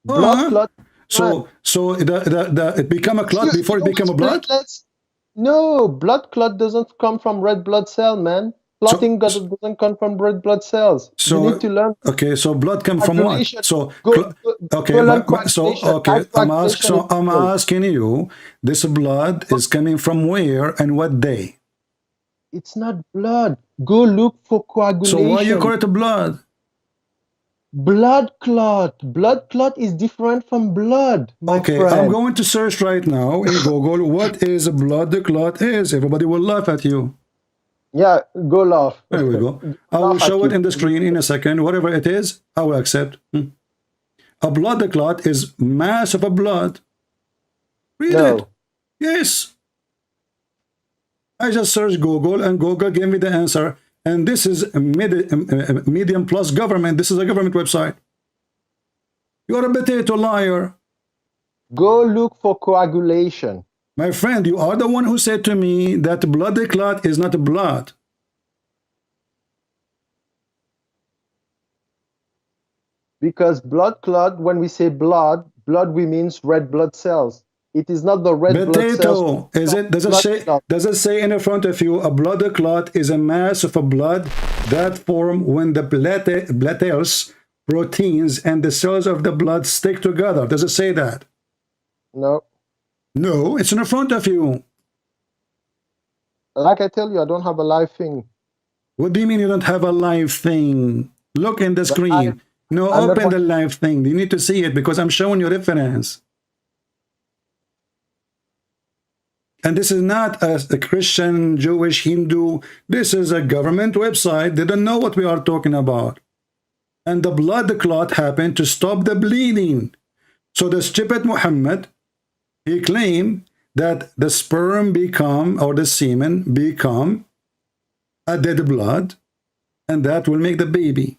blood clot. So it become a clot before it become a blood. No, blood clot doesn't come from red blood cell, man. Clotting doesn't come from red blood cells. So you need to learn. Okay, so blood come from what? So okay, I'm asking you, this blood is coming from where and what day? It's not blood. Go look for coagulation. So why you call it blood? Blood clot. Blood clot is different from blood, my friend. I'm going to search right now in Google what is a blood clot is. Everybody will laugh at you. Yeah, go laugh. There we go. I will show it in the screen in a second. Whatever it is, I will accept. A blood clot is mass of a blood Read it. No. Yes. I just searched Google and Google gave me the answer. And this is a Medium Plus Government. This is a government website. You're a potato liar. Go look for coagulation. My friend, you are the one who said to me that blood clot is not blood. Because blood clot, when we say blood, we means red blood cells. It is not the red blood cells. Potato, is it? Does it say in front of you a blood clot is a mass of a blood that form when the platelets, proteins, and the cells of the blood stick together? Does it say that? No. No, it's in front of you. Like I tell you, I don't have a live thing. What do you mean you don't have a live thing? Look in the screen. No, open the live thing. You need to see it because I'm showing you reference. And this is not a Christian, Jewish, Hindu. This is a government website. They don't know what we are talking about. And the blood clot happened to stop the bleeding. So the stupid Muhammad, he claimed that the sperm become, or the semen become a dead blood, and that will make the baby.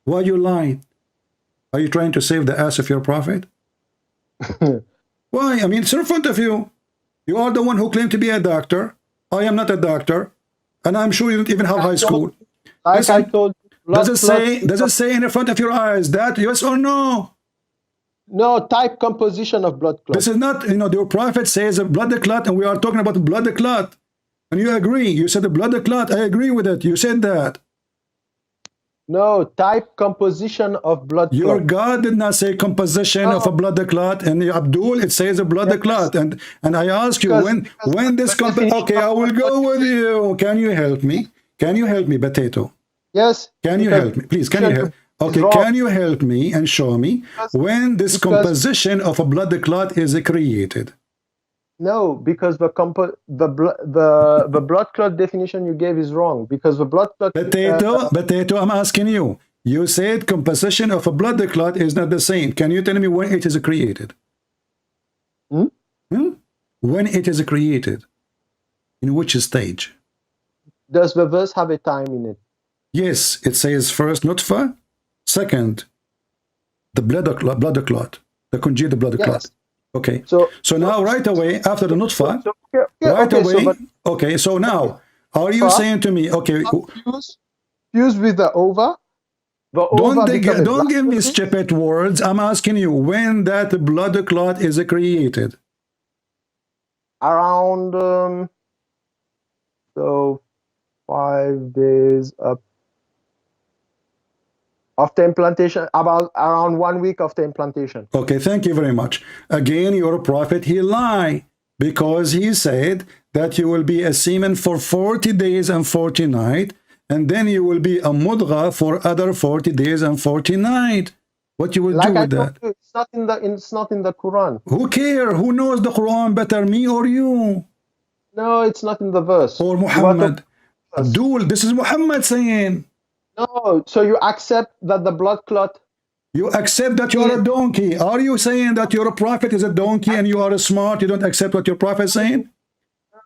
Why you lied? Are you trying to save the ass of your prophet? Why? I mean, it's in front of you. You are the one who claimed to be a doctor. I am not a doctor. And I'm sure you don't even have high school. Like Listen, I told you, does it say in front of your eyes that yes or no? No, type composition of blood clot. This is not, your prophet says a blood clot, and we are talking about blood clot. And you agree. You said the blood clot. I agree with it. You said that. No, type composition of blood clot. Your God did not say composition of a blood clot, and Abdul, it says a blood clot. And I ask you, when this okay, I will go with you. Can you help me? Can you help me, Potato? Yes. Can you help me? Please, can you help? Okay, can you help me and show me when this composition of a blood clot is created? No, because the blood clot definition you gave is wrong. Because the blood clot. Potato, I'm asking you. You said composition of a blood clot is not the same. Can you tell me when it is created? When it is created? In which stage? Does the verse have a time in it? Yes, it says first nutfa, second the blood clot, the congealed blood clot. Okay. So now right away after the nutfa, so now are you saying to me, okay, fuse with the ova? Don't give me stupid words. I'm asking you when that blood clot is created. Around 5 days up after implantation, about around 1 week after implantation. Okay, thank you very much. Again, your prophet, he lied because he said that you will be a semen for 40 days and 40 nights, and then you will be a mudgha for other 40 days and 40 nights. What you will do with that? It's not in the Quran. Who cares? Who knows the Quran better, me or you? No, it's not in the verse. Or Muhammad. Abdul, this is Muhammad saying. No, so you accept that the blood clot. You accept that you are a donkey. Are you saying that your prophet is a donkey and you are smart? You don't accept what your prophet is saying?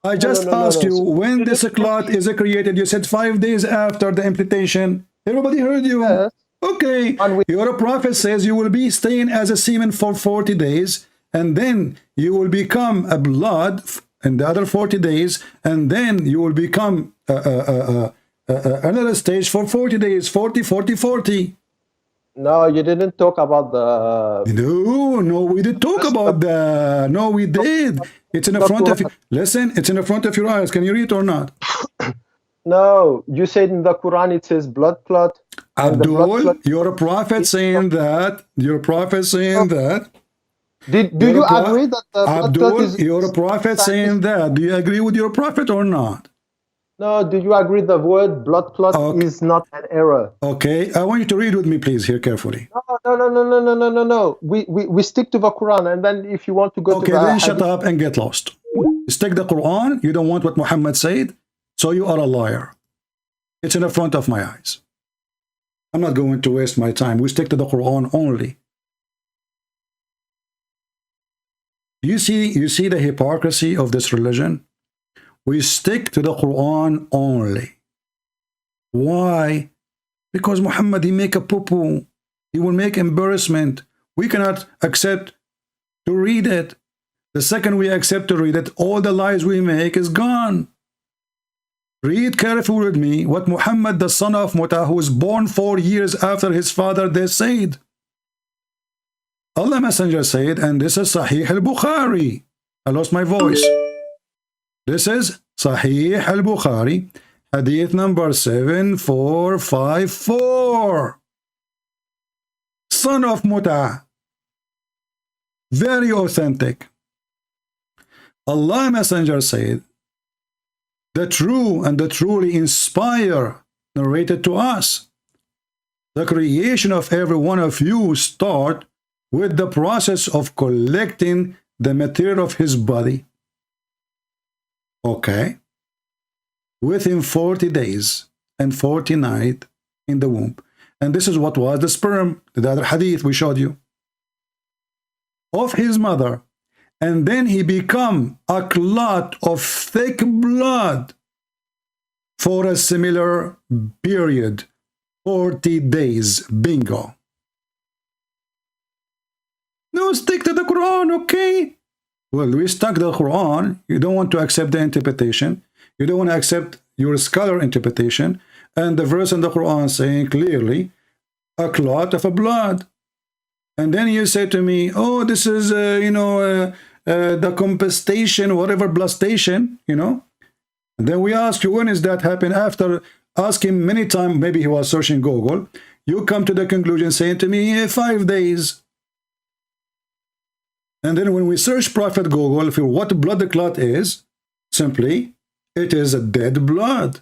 I just asked you when this clot is created. You said 5 days after the implantation. Everybody heard you. Yes. Okay. Your prophet says you will be staying as a semen for 40 days, and then you will become a blood in the other 40 days, and then you will become another stage for 40 days, 40, 40, 40. No, you didn't talk about the... No, we did talk about that. No, we did. It's in the front of you. Listen, it's in the front of your eyes. Can you read it or not? No, you said in the Quran it says blood clot. Abdul, your prophet saying that. Your prophet saying that. Do you agree that the blood clot is... your prophet saying that. Do you agree with your prophet or not? No, do you agree the word blood clot is not an error? Okay, I want you to read with me, please, here carefully. No. We stick to the Quran, and then if you want to go to the... Okay, then shut up and get lost. Stick the Quran. You don't want what Muhammad said, so you are a liar. It's in the front of my eyes. I'm not going to waste my time. We stick to the Quran only. You see the hypocrisy of this religion? We stick to the Quran only. Why? Because Muhammad, he make a poo-poo. He will make embarrassment. We cannot accept to read it. The second we accept to read it, all the lies we make is gone. Read carefully with me what Muhammad, the son of Muta, who was born 4 years after his father, they said. Allah Messenger said, and this is Sahih al-Bukhari. I lost my voice. This is Sahih al-Bukhari, hadith number 7454. Son of Muta. Very authentic. Allah Messenger said, the true and the truly inspire narrated to us. The creation of every one of you start with the process of collecting the material of his body. Okay. Within 40 days and 40 nights in the womb. And this is what was the sperm, the other hadith we showed you, of his mother. And then he become a clot of thick blood for a similar period, 40 days. Bingo. No, stick to the Quran, okay? Well, we stuck to the Quran. You don't want to accept the interpretation. You don't want to accept your scholar interpretation. And the verse in the Quran saying clearly, a clot of a blood. And then you say to me, oh, this is, the compensation, whatever blastation, And then we ask you, when is that happen? After asking many times, maybe he was searching Google, you come to the conclusion saying to me, 5 days. And then when we search Prophet Google for what blood the clot is, simply, it is a dead blood.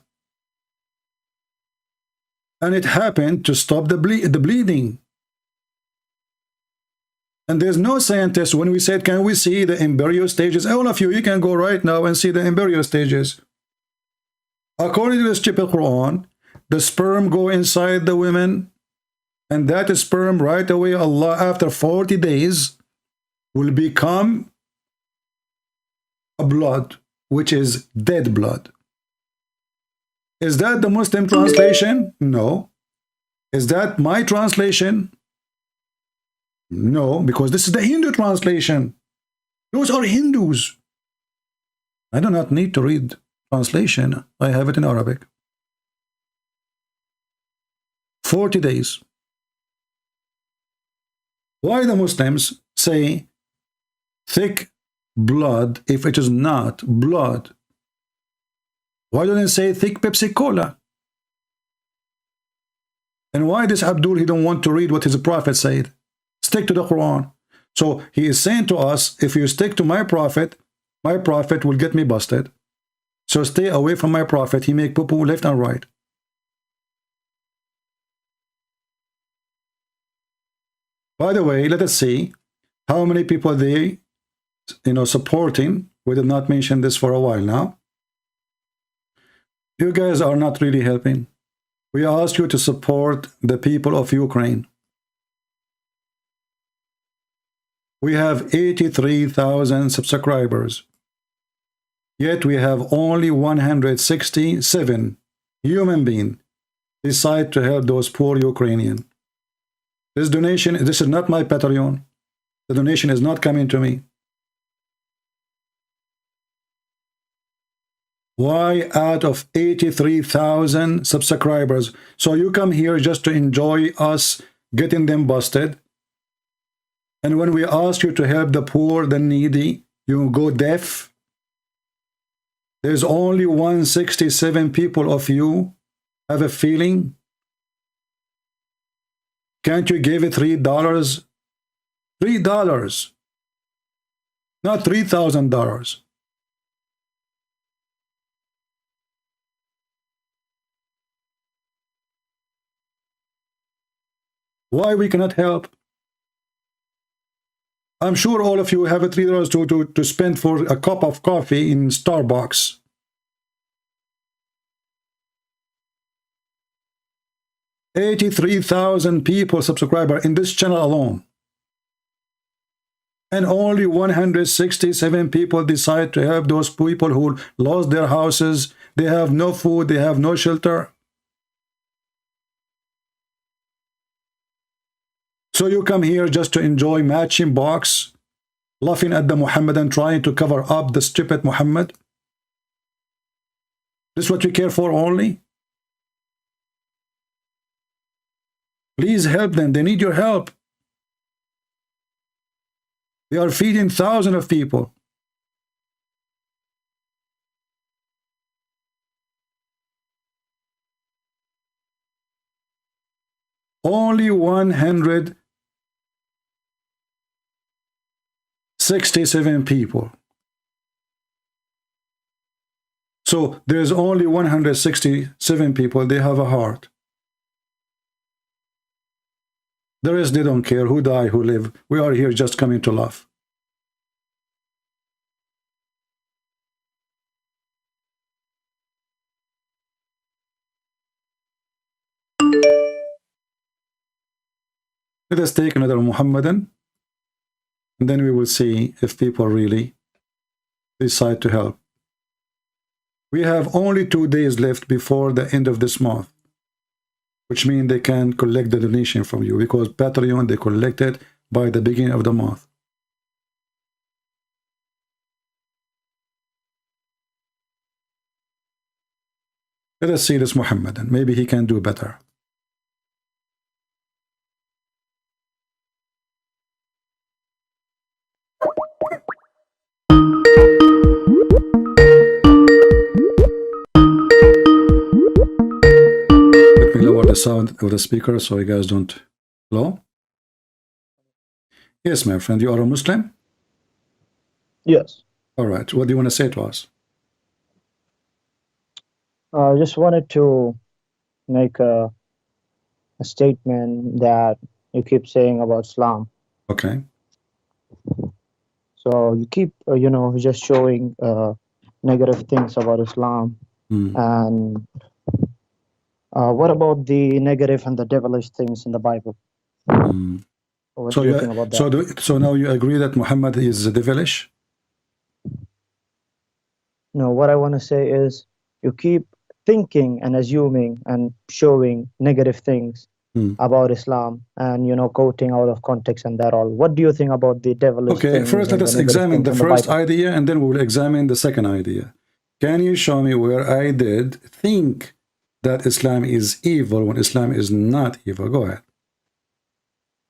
And it happened to stop the bleeding. And there's no scientist, when we said, can we see the embryo stages? All of you can go right now and see the embryo stages. According to the stupid Quran, the sperm go inside the women, and that sperm right away, Allah, after 40 days, will become a blood, which is dead blood. Is that the Muslim translation? No. Is that my translation? No, because this is the Hindu translation. Those are Hindus. I do not need to read translation. I have it in Arabic. 40 days. Why the Muslims say thick blood if it is not blood? Why don't they say thick Pepsi Cola? And why this Abdul, he don't want to read what his prophet said? Stick to the Quran. So he is saying to us, if you stick to my prophet will get me busted. So stay away from my prophet. He make poo-poo left and right. By the way, let us see how many people they, supporting. We did not mention this for a while now. You guys are not really helping. We ask you to support the people of Ukraine. We have 83,000 subscribers. Yet we have only 167 human beings decide to help those poor Ukrainians. This donation, this is not my Patreon. The donation is not coming to me. Why out of 83,000 subscribers? So you come here just to enjoy us getting them busted. And when we ask you to help the poor, the needy, you go deaf. There's only 167 people of you have a feeling. Can't you give it $3? $3. Not $3,000. Why we cannot help? I'm sure all of you have a $3 to spend for a cup of coffee in Starbucks. 83,000 people subscriber in this channel alone. And only 167 people decide to help those people who lost their houses. They have no food, they have no shelter. So you come here just to enjoy matching box, laughing at the Muhammad and trying to cover up the stupid Muhammad? This is what you care for only? Please help them. They need your help. They are feeding thousands of people. Only 167 people. So there's only 167 people. They have a heart. The rest, they don't care who die, who live. We are here just coming to laugh. Let us take another Muhammadan, and then we will see if people really decide to help. We have only 2 days left before the end of this month, which means they can collect the donation from you, because Patreon, they collect it by the beginning of the month. Let us see this Muhammadan. Maybe he can do better. Let me lower the sound of the speaker so you guys don't. Hello? Yes, my friend, you are a Muslim? Yes. All right. What do you want to say to us? I just wanted to make a statement that you keep saying about Islam. Okay. So you keep, just showing negative things about Islam. And what about the negative and the devilish things in the Bible? What do you think about that? So now you agree that Muhammad is devilish? No, what I want to say is you keep thinking and assuming and showing negative things about Islam and, quoting out of context and that all. What do you think about the devilish things? Okay, first let us examine the first idea, and then we will examine the second idea. Can you show me where I did think that Islam is evil when Islam is not evil? Go ahead.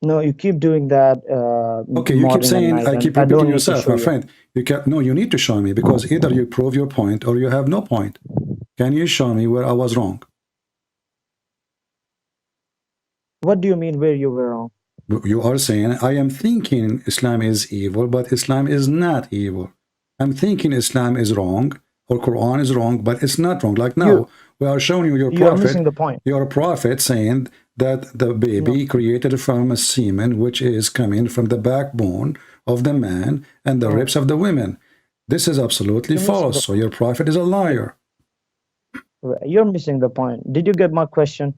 No, you keep doing that. Okay, you keep saying, I keep repeating yourself, my friend. No, you need to show me, because either you prove your point or you have no point. Can you show me where I was wrong? What do you mean where you were wrong? You are saying, I am thinking Islam is evil, but Islam is not evil. I'm thinking Islam is wrong, or Quran is wrong, but it's not wrong. Like now, we are showing you your prophet. You are missing the point. Your prophet saying that the baby created from a semen, which is coming from the backbone of the man and the ribs of the women. This is absolutely false. So your prophet is a liar. You're missing the point. Did you get my question?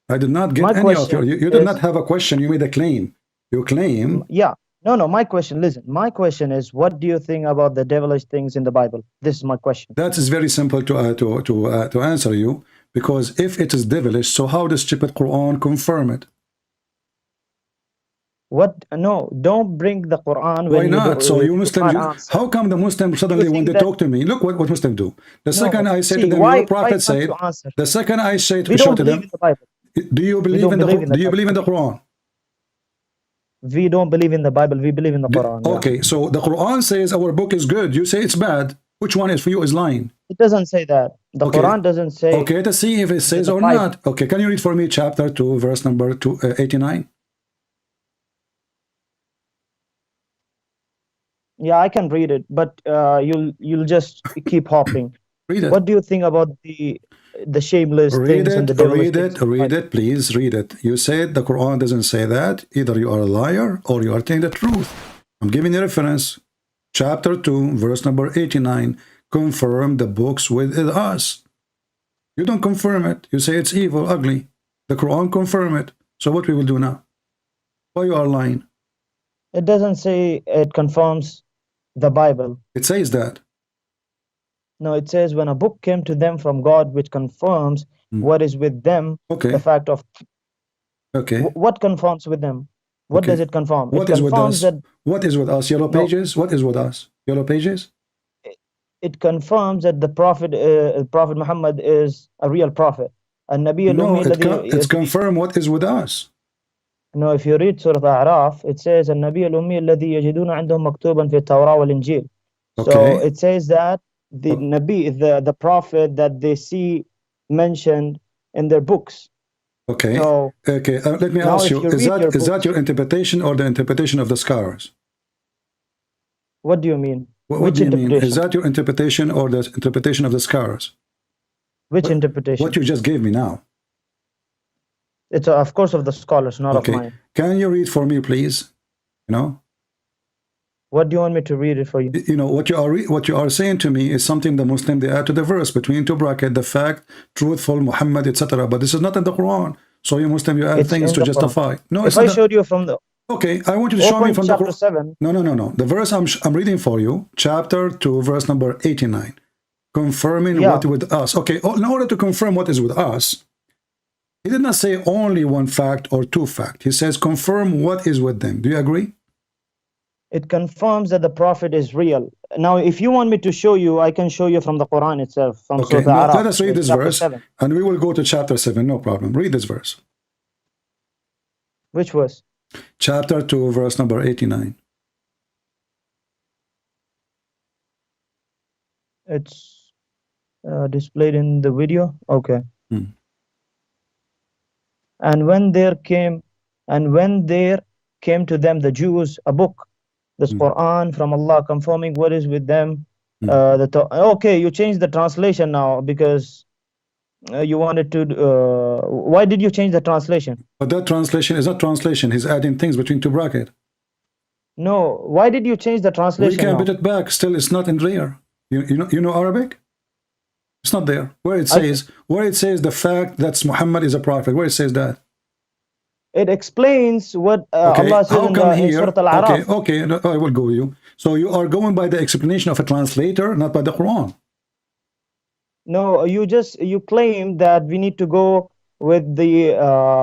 I did not get any of your. You did not have a question. You made a claim. You claim. Yeah. No. My question. Listen. My question is, what do you think about the devilish things in the Bible? This is my question. That is very simple to answer you, because if it is devilish, so how does stupid Quran confirm it? What? No, don't bring the Quran. Why not? So you Muslims, how come the Muslims suddenly when they talk to me, look what Muslims do. The second I say to them, your prophet said, the second I say to them, do you believe in the Quran? We don't believe in the Bible. We believe in the Quran. Okay, so the Quran says our book is good. You say it's bad. Which one is for you is lying? It doesn't say that. The Quran doesn't say. Okay, let's see if it says or not. Okay, can you read for me chapter 2, verse number 89? Yeah, I can read it, but you'll just keep hopping. Read it. What do you think about the shameless things and the devilish things? Read it, please read it. You said the Quran doesn't say that. Either you are a liar or you are telling the truth. I'm giving you a reference. Chapter 2, verse number 89. Confirm the books with us. You don't confirm it. You say it's evil, ugly. The Quran confirm it. So what we will do now? Why you are lying? It doesn't say it confirms the Bible. It says that. No, it says when a book came to them from God, which confirms what is with them. Okay. The fact of okay. What confirms with them? What does it confirm? What it is with us? That what is with us? Yellow pages? What is with us? Yellow pages? It confirms that the Prophet Muhammad is a real prophet. And Nabi no, it's confirmed what is with us. No, if you read Surah Al-A'raf, it says النبي الأمي الذي يجدون عندهم مكتوبا في التوراة والإنجيل. So it says that the Nabi, the prophet that they see mentioned in their books. Okay. So, okay. Let me ask you: is that your interpretation or the interpretation of the scholars? What do you mean? What do you mean? Is that your interpretation or the interpretation of the scholars? Which interpretation? What you just gave me now. It's of course of the scholars, not of mine. Can you read for me, please? You know. What do you want me to read it for you? You know what you are saying to me is something the Muslim they add to the verse between two brackets, the fact, truthful, Muhammad, etc. But this is not in the Quran. So you Muslim, you add things to justify. Quran. No, if I showed you from the okay, I want you to show me from the Quran. 7. No. The verse I'm reading for you, chapter 2, verse number 89, confirming what with us. Okay, in order to confirm what is with us, he did not say only one fact or two facts. He says confirm what is with them. Do you agree? It confirms that the prophet is real. Now, if you want me to show you, I can show you from the Quran itself. From okay, Surah let us read this verse, 7. and we will go to chapter 7. No problem. Read this verse. Which verse? Chapter 2, verse number 89. It's displayed in the video. Okay. And when there came to them, the Jews, a book, this Quran from Allah, confirming what is with them. Okay, you changed the translation now because you wanted to. Why did you change the translation? But that translation is not translation. He's adding things between two brackets. No, why did you change the translation? We can put it back. Still, it's not in there. You know Arabic? It's not there. Where it says the fact that Muhammad is a prophet. Where it says that? It explains what Allah says in Surah Al-A'raf. Okay, I will go with you. So you are going by the explanation of a translator, not by the Quran. No, you claim that we need to go with the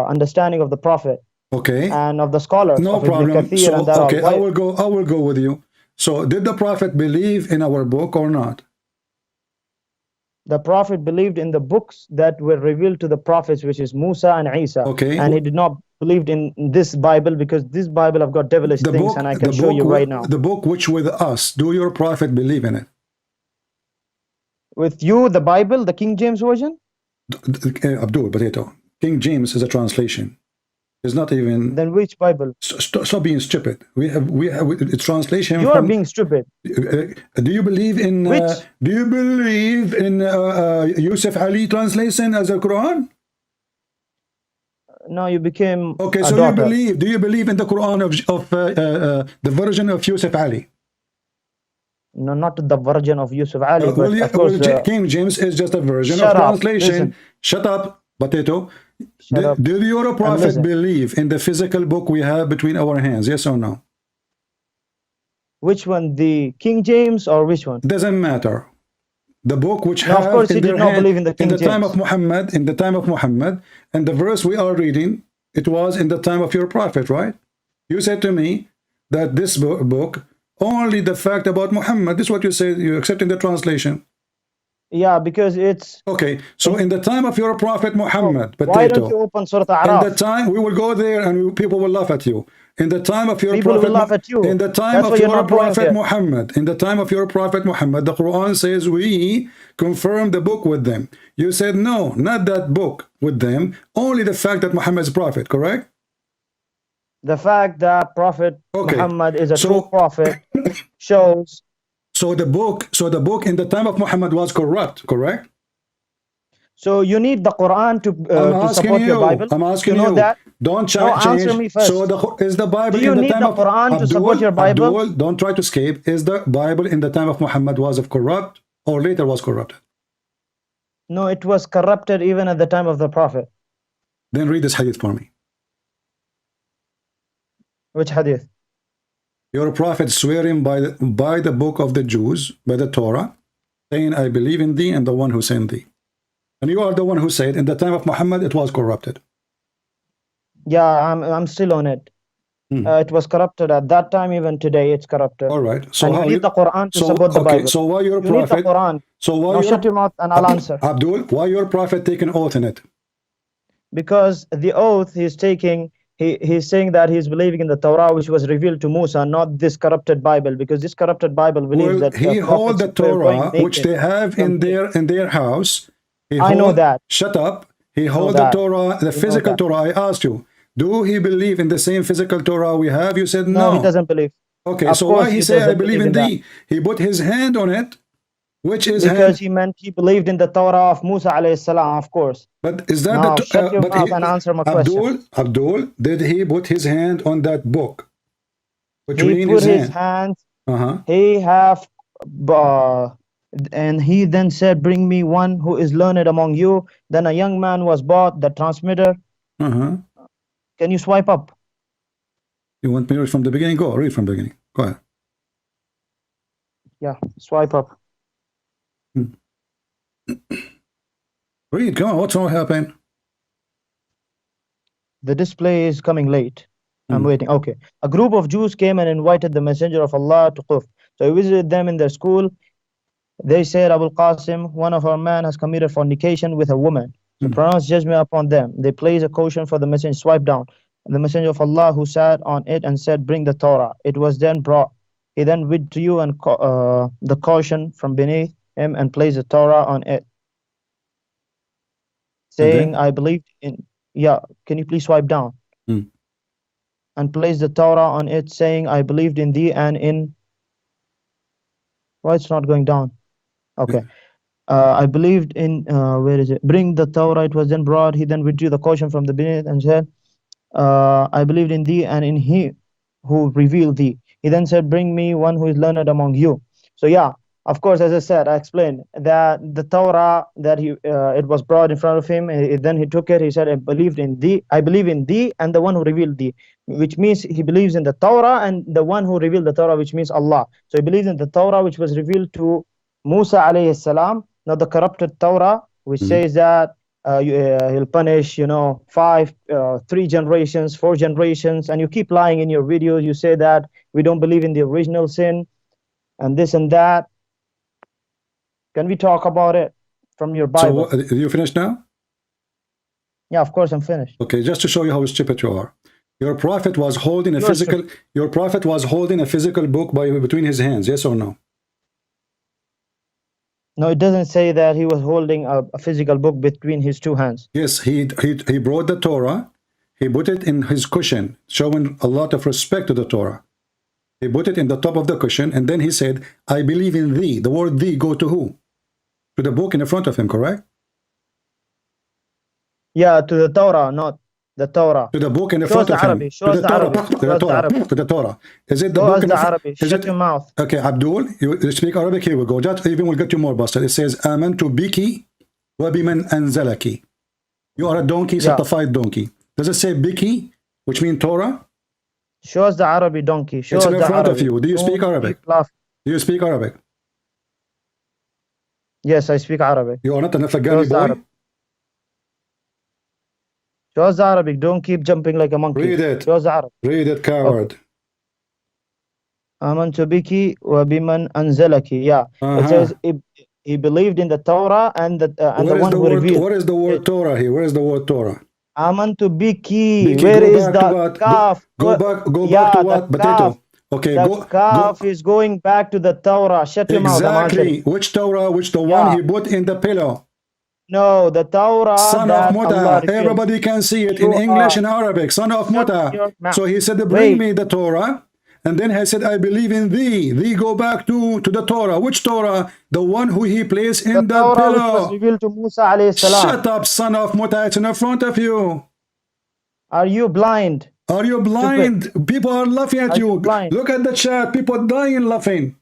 understanding of the Prophet. Okay. And of the scholars. No problem. So, okay, I will go with you. So did the Prophet believe in our book or not? The Prophet believed in the books that were revealed to the prophets, which is Musa and Isa. Okay. And he did not believe in this Bible because this Bible have got devilish things, and I can show you right now. The book which with us, do your Prophet believe in it? With you, the Bible, the King James version? Abdul, Potato. King James is a translation. It's not even. Then which Bible? Stop being stupid. We have it's translation. You are being stupid. Do you believe in? Do you believe in Yusuf Ali translation as a Quran? No, you became. Okay, so you believe? Do you believe in the Quran of the version of Yusuf Ali? No, not the version of Yusuf Ali. But of course, King James is just a version of translation. Shut up, Potato. Did your Prophet believe in the physical book we have between our hands? Yes or no? Which one? The King James or which one? Doesn't matter. The book which of course he did not believe in the King James. Time of Muhammad, in the time of Muhammad, and the verse we are reading, it was in the time of your Prophet, right? You said to me that this book, only the fact about Muhammad, this is what you say, you accept in the translation. Yeah, because it's... Okay, so in the time of your Prophet Muhammad, Potato, why don't you open Surah Al-A'raf? In the time, we will go there and people will laugh at you. In the time of your people Prophet, will laugh at you. In the time of your Prophet Muhammad, in the time of your Prophet Muhammad, the Quran says we confirm the book with them. You said no, not that book with them, only the fact that Muhammad is prophet, correct? The fact that Prophet Muhammad is a true prophet shows. So the book in the time of Muhammad was corrupt, correct? So you need the Quran to support your Bible. I'm asking you. That? Don't change. Answer me first. So is the Bible in the time of Quran to support your Bible? Abdul, don't try to escape. Is the Bible in the time of Muhammad was corrupt or later was corrupted? No, it was corrupted even at the time of the Prophet. Then read this hadith for me. Which hadith? Your prophet swearing by the book of the Jews, by the Torah, saying, I believe in thee and the one who sent thee. And you are the one who said, in the time of Muhammad, it was corrupted. Yeah, I'm still on it. It was corrupted at that time, even today it's corrupted. All right. So and how you need the Quran to support the Bible. So why your you prophet? Need the Quran. So why now shut your mouth and I'll answer. Abdul, why your prophet taking oath in it? Because the oath he's taking, he's saying that he's believing in the Torah which was revealed to Musa, not this corrupted Bible, because this corrupted Bible believes that he holds the Torah which they have in their house. I know that. Shut up. He holds the Torah, the physical Torah. I asked you, do he believe in the same physical Torah we have? You said no. No, he doesn't believe. Okay, so why he say I believe in thee? He put his hand on it, which is because he meant he believed in the Torah of Musa alayhi salam, of course. But is that now, shut your mouth and answer my question. Abdul, did he put his hand on that book? He put his hand. He have, and he then said, "Bring me one who is learned among you." Then a young man was brought, the transmitter. Can you swipe up? You want me to read from the beginning? Go read from the beginning. Go ahead. Yeah, swipe up. Read, come on, what's wrong happening? The display is coming late. I'm waiting. Okay. A group of Jews came and invited the messenger of Allah to Quf. So he visited them in their school. They said, Abu Qasim, one of our men has committed fornication with a woman. So pronounce judgment upon them. They placed a caution for the messenger, swipe down. The messenger of Allah who sat on it and said, bring the Torah. It was then brought. He then withdrew and the caution from beneath him and placed the Torah on it, saying, I believed in, can you please swipe down? And placed the Torah on it, saying, I believed in thee and in, why it's not going down? Okay. I believed in, where is it? Bring the Torah, it was then brought. He then withdrew the caution from the beneath and said, I believed in thee and in he who revealed thee. He then said, bring me one who is learned among you. So of course, as I said, I explained that the Torah that it was brought in front of him. Then he took it. He said, I believe in thee and the one who revealed thee, which means he believes in the Torah and the one who revealed the Torah, which means Allah. So he believes in the Torah which was revealed to Musa alayhi salam, not the corrupted Torah, which says that he'll punish, 3 generations, 4 generations, and you keep lying in your videos. You say that we don't believe in the original sin and this and that. Can we talk about it from your Bible? So, you finished now? Yeah, of course I'm finished. Okay, just to show you how stupid you are. Your prophet was holding a physical. Your prophet was holding a physical book between his hands. Yes or no? No, it doesn't say that he was holding a physical book between his 2 hands. Yes, he brought the Torah. He put it in his cushion, showing a lot of respect to the Torah. He put it in the top of the cushion, and then he said, I believe in thee. The word thee go to who? To the book in the front of him, correct? Yeah, to the Torah, not the Torah. To the book in the front of him. To the Torah. Is it the book in the front? Shut your mouth. Okay, Abdul, you speak Arabic, here we go. Just even we'll get you more busted. It says, Amantu biki wa biman anzalaki. You are a donkey, certified donkey. Does it say biki, which means Torah? Show us the Arabic donkey. Show it's us in the front Arabic. of you. Do you speak Arabic? Do you speak Arabic? Yes, I speak Arabic. You are not an Afghani boy? Show us the Arabic. Don't keep jumping like a monkey. Read it. Show us the Arabic. Read it, coward. Amantu biki wa biman anzalaki. Yeah. It says he believed in the Torah and the one who revealed. What is the word Torah here? Where is the word Torah? Amantu biki. Where is the kaf? Go back to what? Potato. Okay, the kaf is going back to the Torah. Shut your mouth. Exactly. Which Torah? Which the one he put in the pillow? No, the Torah. Son of Muta. Everybody can see it in English and Arabic. Son of Muta. So he said, bring me the Torah. And then he said, I believe in thee. Thee go back to the Torah. Which Torah? The one who he placed in the pillow. Which was revealed to Musa alayhi salam. Shut up, son of Muta. It's in front of you. Are you blind? Are you blind? Stupid. People are laughing at you. Look at the chat. People dying laughing.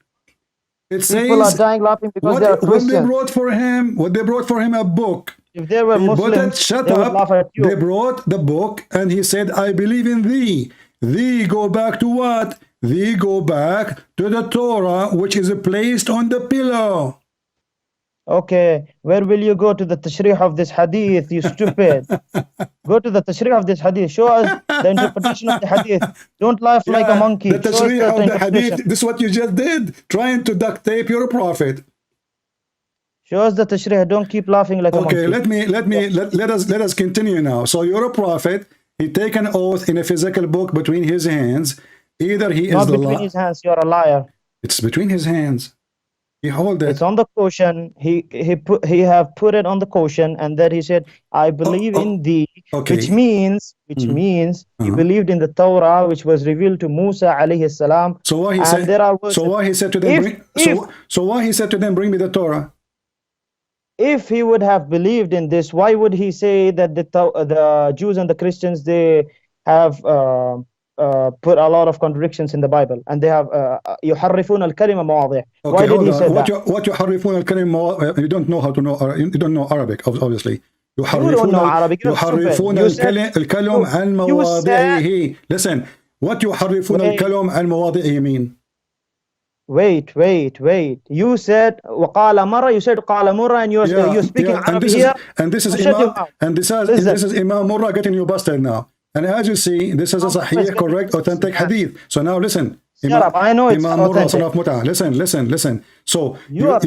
It says people are dying laughing because they are Christians. What they brought for him a book. If they were He brought it, Muslims, shut they would laugh up. at you. They brought the book and he said, I believe in thee. Thee go back to what? Thee go back to the Torah, which is placed on the pillow. Okay, where will you go to the tashrih of this hadith, you stupid? Go to the tashrih of this hadith. Show us the interpretation of the hadith. Don't laugh like a monkey. The Show us tashrih the of the interpretation. hadith. This is what you just did, trying to duct tape your prophet. Show us the tashrih. Don't keep laughing like a monkey. Okay, let us continue now. So you're a prophet. He take an oath in a physical book between his hands. Either he Not is the between law. his hands. You're a liar. It's between his hands. He hold it. It's on the cushion. He have put it on the cushion, and then he said, "I believe in thee," Okay. which means he believed in the Torah, which was revealed to Musa alayhi salam. So why he and said? there are So why he said to them? So why he said to them, bring me the Torah? If he would have believed in this, why would he say that the Jews and the Christians, they have put a lot of contradictions in the Bible, and they have يحرفون الكلمة مواضع. Okay, Why did he say what that? what يحرفون الكلمة? You don't know how to know. You don't know Arabic, obviously. You don't know Arabic. You're يحرفون الكلم عن مواضعه. Listen, what يحرفون الكلم عن مواضعه mean? Wait. You said وقال مرة. You said قال مرة, and you're speaking Arabic here. And this is Imam Murrah getting you busted now. And as you see, this is a sahih, correct, authentic hadith. So now listen. Shut up. I know it's Imam Murrah, authentic. son of Mut'ah. Listen. So you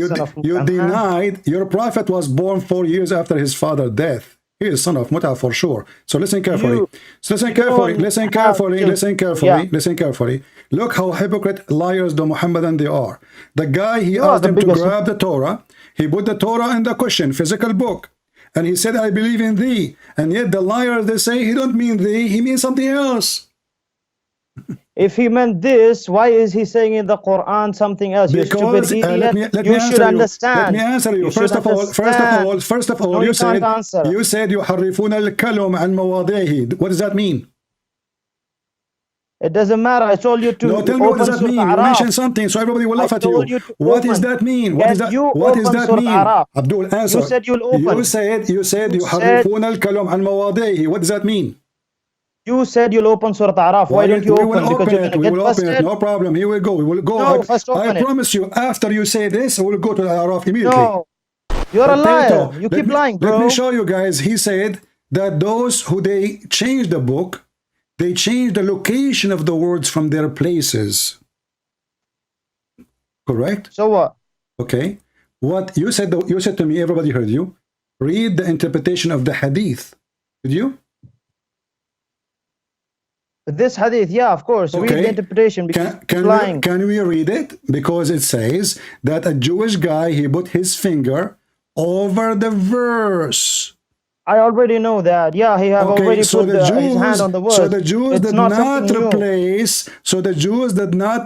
denied your prophet was born 4 years after his father's death. He is son of Mut'ah for sure. So listen carefully. Listen carefully. Look how hypocrite liars the Muhammadan they are. The guy, he asked them to grab the Torah. He put the Torah in the cushion, physical book. And he said, I believe in thee. And yet the liars, they say, he don't mean thee, he means something else. If he meant this, why is he saying in the Quran something else? Because, you stupid idiot. you should understand. Let me answer you. First of all, no, you said يحرفون الكلم عن مواضعه. What does that mean? It doesn't matter. I told you to no, tell me what does that mean? You mentioned something, so everybody will laugh at you. What does that mean? What does that mean? Abdul, answer. You said you'll open. You said يحرفون الكلم عن مواضعه. What does that mean? You said you'll open Surah Araf. Why don't you open? Because you're going to get busted. No problem. Here we go. We will go. No, first open I promise you, after you say this, we'll go to the Araf immediately. No, you're a liar. You keep lying, bro. Let me show you guys. He said that those who they changed the book, they changed the location of the words from their places. Correct? So what? Okay. What you said to me, everybody heard you. Read the interpretation of the hadith. Did you? This hadith, yeah, of course. Okay. Read the interpretation because can we read it? Because it says that a Jewish guy, he put his finger over the verse. I already know that. Yeah, he have already put his hand on the verse. So the Jews did not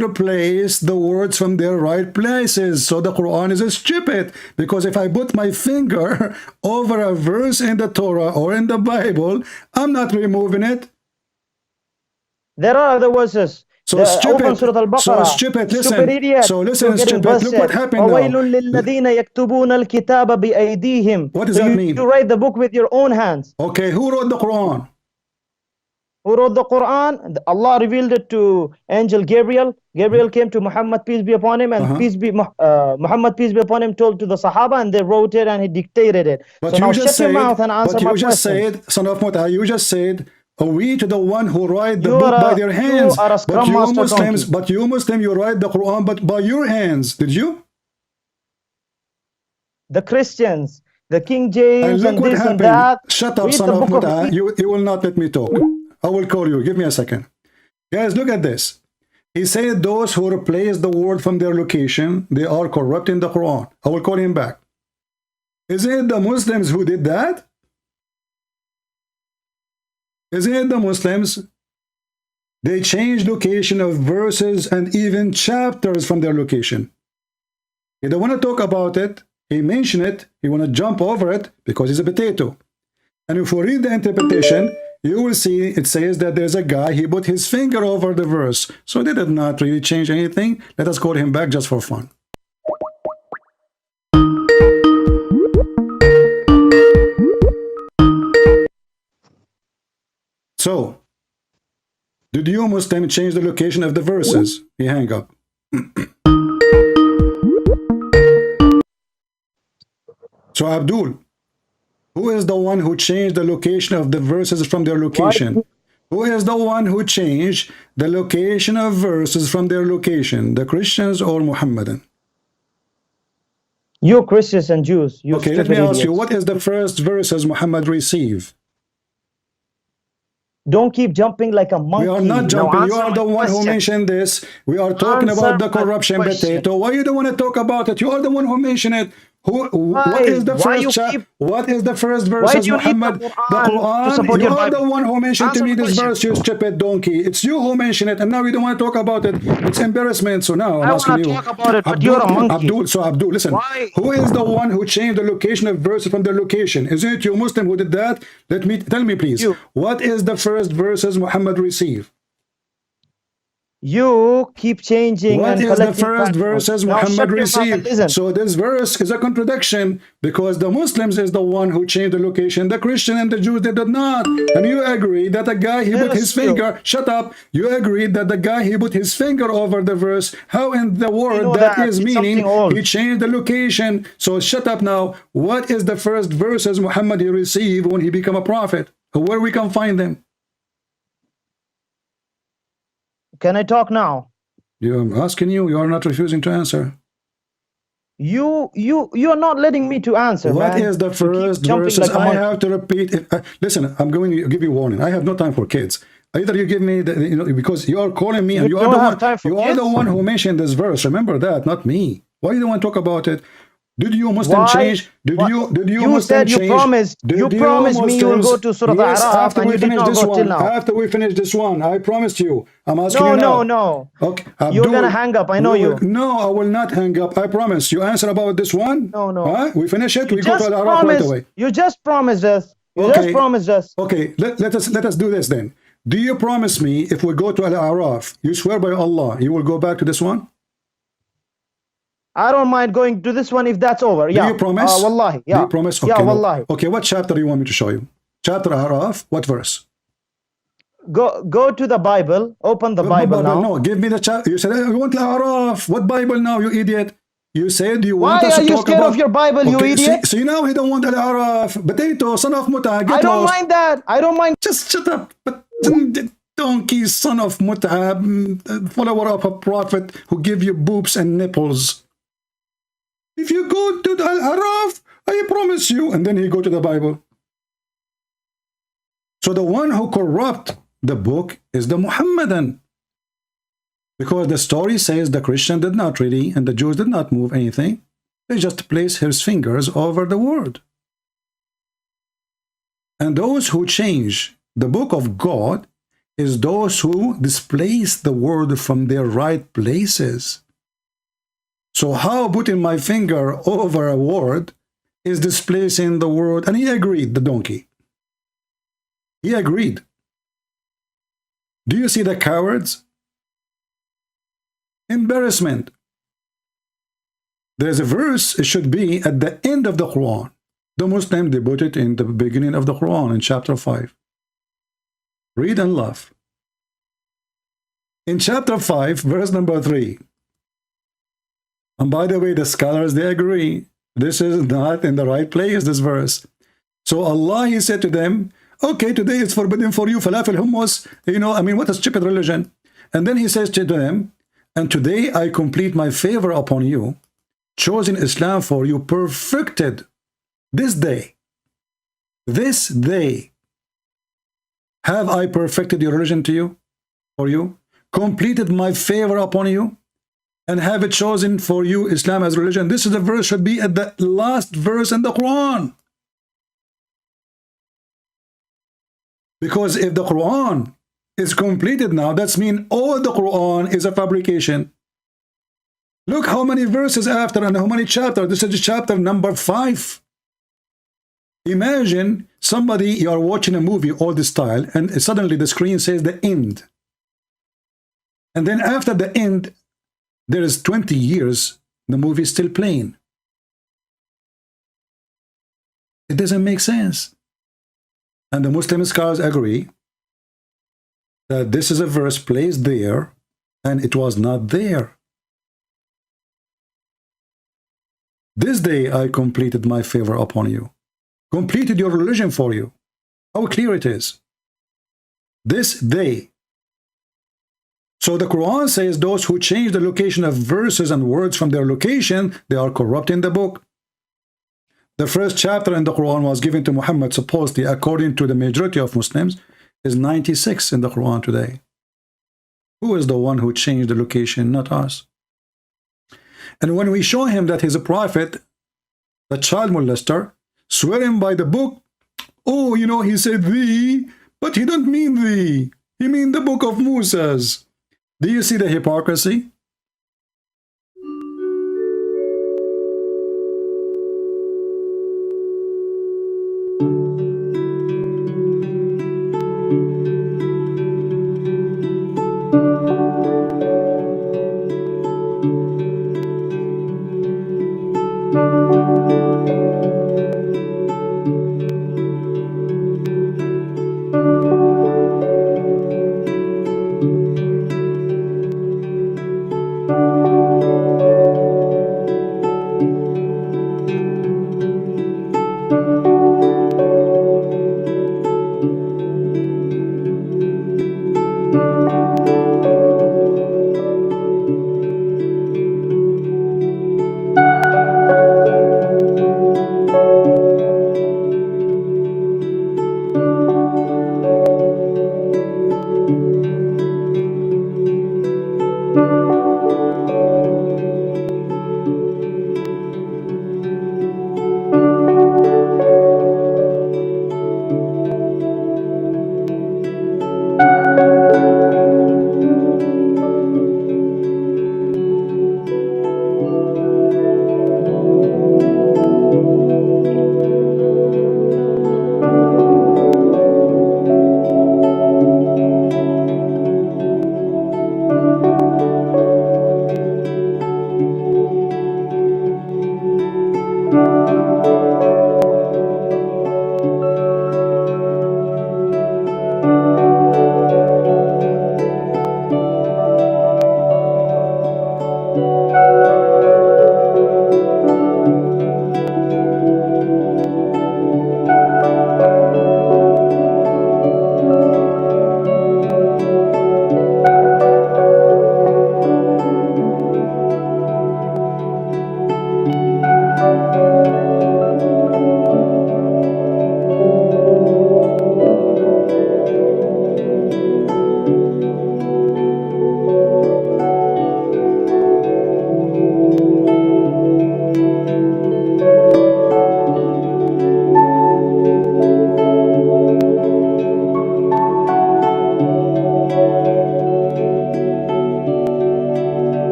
replace the words from their right places. So the Quran is stupid. Because if I put my finger over a verse in the Torah or in the Bible, I'm not removing it. There are other verses. So stupid. So stupid. Listen. Stupid idiot. So listen, stupid. Look what happened now. What does that mean? You write the book with your own hands. Okay, who wrote the Quran? Who wrote the Quran? Allah revealed it to angel Gabriel. Gabriel came to Muhammad, peace be upon him, and Muhammad, peace be upon him, told to the Sahaba, and they wrote it and he dictated it. But so you now just shut your mouth and answer my question. Said, son of Mut'ah, you just said, we to the one who write the book by their hands. But you Muslims, you write the Quran but by your hands. Did you? The Christians, the King James, and this and that. Shut up, son of Mut'ah. You will not let me talk. I will call you. Give me a second. Guys, look at this. He said those who replace the word from their location, they are corrupting the Quran. I will call him back. Is it the Muslims who did that? Isn't it the Muslims? They change location of verses and even chapters from their location. He don't want to talk about it. He mentioned it. He want to jump over it because he's a potato. And if we read the interpretation, you will see it says that there's a guy, he put his finger over the verse. So they did not really change anything. Let us call him back just for fun. So, did you Muslim change the location of the verses? He hang up. So Abdul, who is the one who changed the location of the verses from their location? Who is the one who changed the location of verses from their location? The Christians or Muhammadan? You Christians and Jews, you Okay, let stupid me ask you, idiots. what is the first verses Muhammad received? Don't keep jumping like a monkey. We are not Now jumping. You answer are my the one who question. mentioned this. We are talking Answer about the my corruption question. potato. Why you don't want to talk about it? You are the one who mentioned it. What Why? is the Why first you chapter? keep? What is the first Why verses do you need the Muhammad? The Quran to Quran. support You your are the Bible? one who mentioned Answer to me the this question. verse, you stupid donkey. It's you who mentioned it, and now you don't want to talk about it. It's embarrassment. So now I'm I asking want to you, talk about it, but you're a monkey. Abdul, listen. Why? Who is the one who changed the location of verses from their location? Is it you Muslim who did that? Tell me, please. You. What is the first verses Muhammad received? You keep changing What and is the collecting first bad verses notes. Now Muhammad shut your mouth and received? listen. So this verse is a contradiction because the Muslims is the one who changed the location. The Christian and the Jews, they did not. And you agree that the guy, he put his Yes, you. finger, shut up. You agreed that the guy, he put his finger over the verse. How in the word know that that. is It's meaning something old. he changed the location. So shut up now. What is the first verses Muhammad he received when he became a prophet? Where we can find them? Can I talk now? I'm asking you, you are not refusing to answer. You're not letting me to answer, What man. is the You keep first jumping verses? like a I monkey. have to repeat it. Listen, I'm going to give you warning. I have no time for kids. Either you give me, because you are calling me, and you are don't the have one. time for You are the kids? one who mentioned this verse. Remember that, not me. Why you don't want to talk about it? Did you Muslim Why? change? Did you You Muslim said you change? promised. You Did promised me you will go Muslims? to Surah Yes, Al-Araf after and we you did finish not this go till one. now. After we finish this one, I promised you. I'm asking No, you now. no, no. Okay, You're gonna Abdul, hang up. I know we you. will- No, I will not hang up. I promise. You answer about this one. No, no. Huh? We finish it. You We go to just Al-Araf right promised. away. You just promised us. You just Okay. promised us. Okay, let us do this then. Do you promise me if we go to Al-Araf, you swear by Allah, you will go back to this one? I don't mind going to this one if that's over. Yeah. Do you promise? Wallahi. Yeah. Do you promise? Okay, Yeah, no. wallahi. Okay, what chapter do you want me to show you? Chapter Al-Araf, what verse? Go to the Bible. Open the Bible now. No, give me the chapter. You said, hey, you want Al-Araf. What Bible now, you idiot? You said you Why want us are to you talk scared about... of your Bible, you idiot? See, now he don't want Al-Araf. Potato, son of Muta, get I don't lost. mind that. I don't mind. Just shut up. But donkey, son of Muta, follower of a prophet who give you boobs and nipples. If you go to the Al-Araf, I promise you. And then he go to the Bible. So the one who corrupt the book is the Muhammadan. Because the story says the Christian did not really, and the Jews did not move anything. They just placed his fingers over the word. And those who change the book of God is those who displace the word from their right places. So how putting my finger over a word is displacing the word? And he agreed, the donkey. He agreed. Do you see the cowards? Embarrassment. There's a verse, it should be at the end of the Quran. The Muslim, they put it in the beginning of the Quran in chapter 5. Read and laugh. In chapter 5, verse number 3. And by the way, the scholars, they agree. This is not in the right place, this verse. So Allah, he said to them, okay, today it's forbidden for you, falafel, hummus. What a stupid religion. And then he says to them, and today I complete my favor upon you, chosen Islam for you, perfected this day. This day have I perfected your religion to you, for you, completed my favor upon you, and have it chosen for you Islam as religion. This is the verse, should be at the last verse in the Quran. Because if the Quran is completed now, that's mean all the Quran is a fabrication. Look how many verses after and how many chapters. This is chapter number 5. Imagine somebody, you are watching a movie all this style, and suddenly the screen says the end. And then after the end, there is 20 years, the movie is still playing. It doesn't make sense. And the Muslim scholars agree that this is a verse placed there, and it was not there. This day I completed my favor upon you, completed your religion for you. How clear it is. This day. So the Quran says those who change the location of verses and words from their location, they are corrupting the book. The first chapter in the Quran was given to Muhammad, supposedly, according to the majority of Muslims, is 96 in the Quran today. Who is the one who changed the location? Not us. And when we show him that he's a prophet, the child molester, swearing by the book, oh, you know, he said thee, but he don't mean thee. He mean the book of Moses. Do you see the hypocrisy?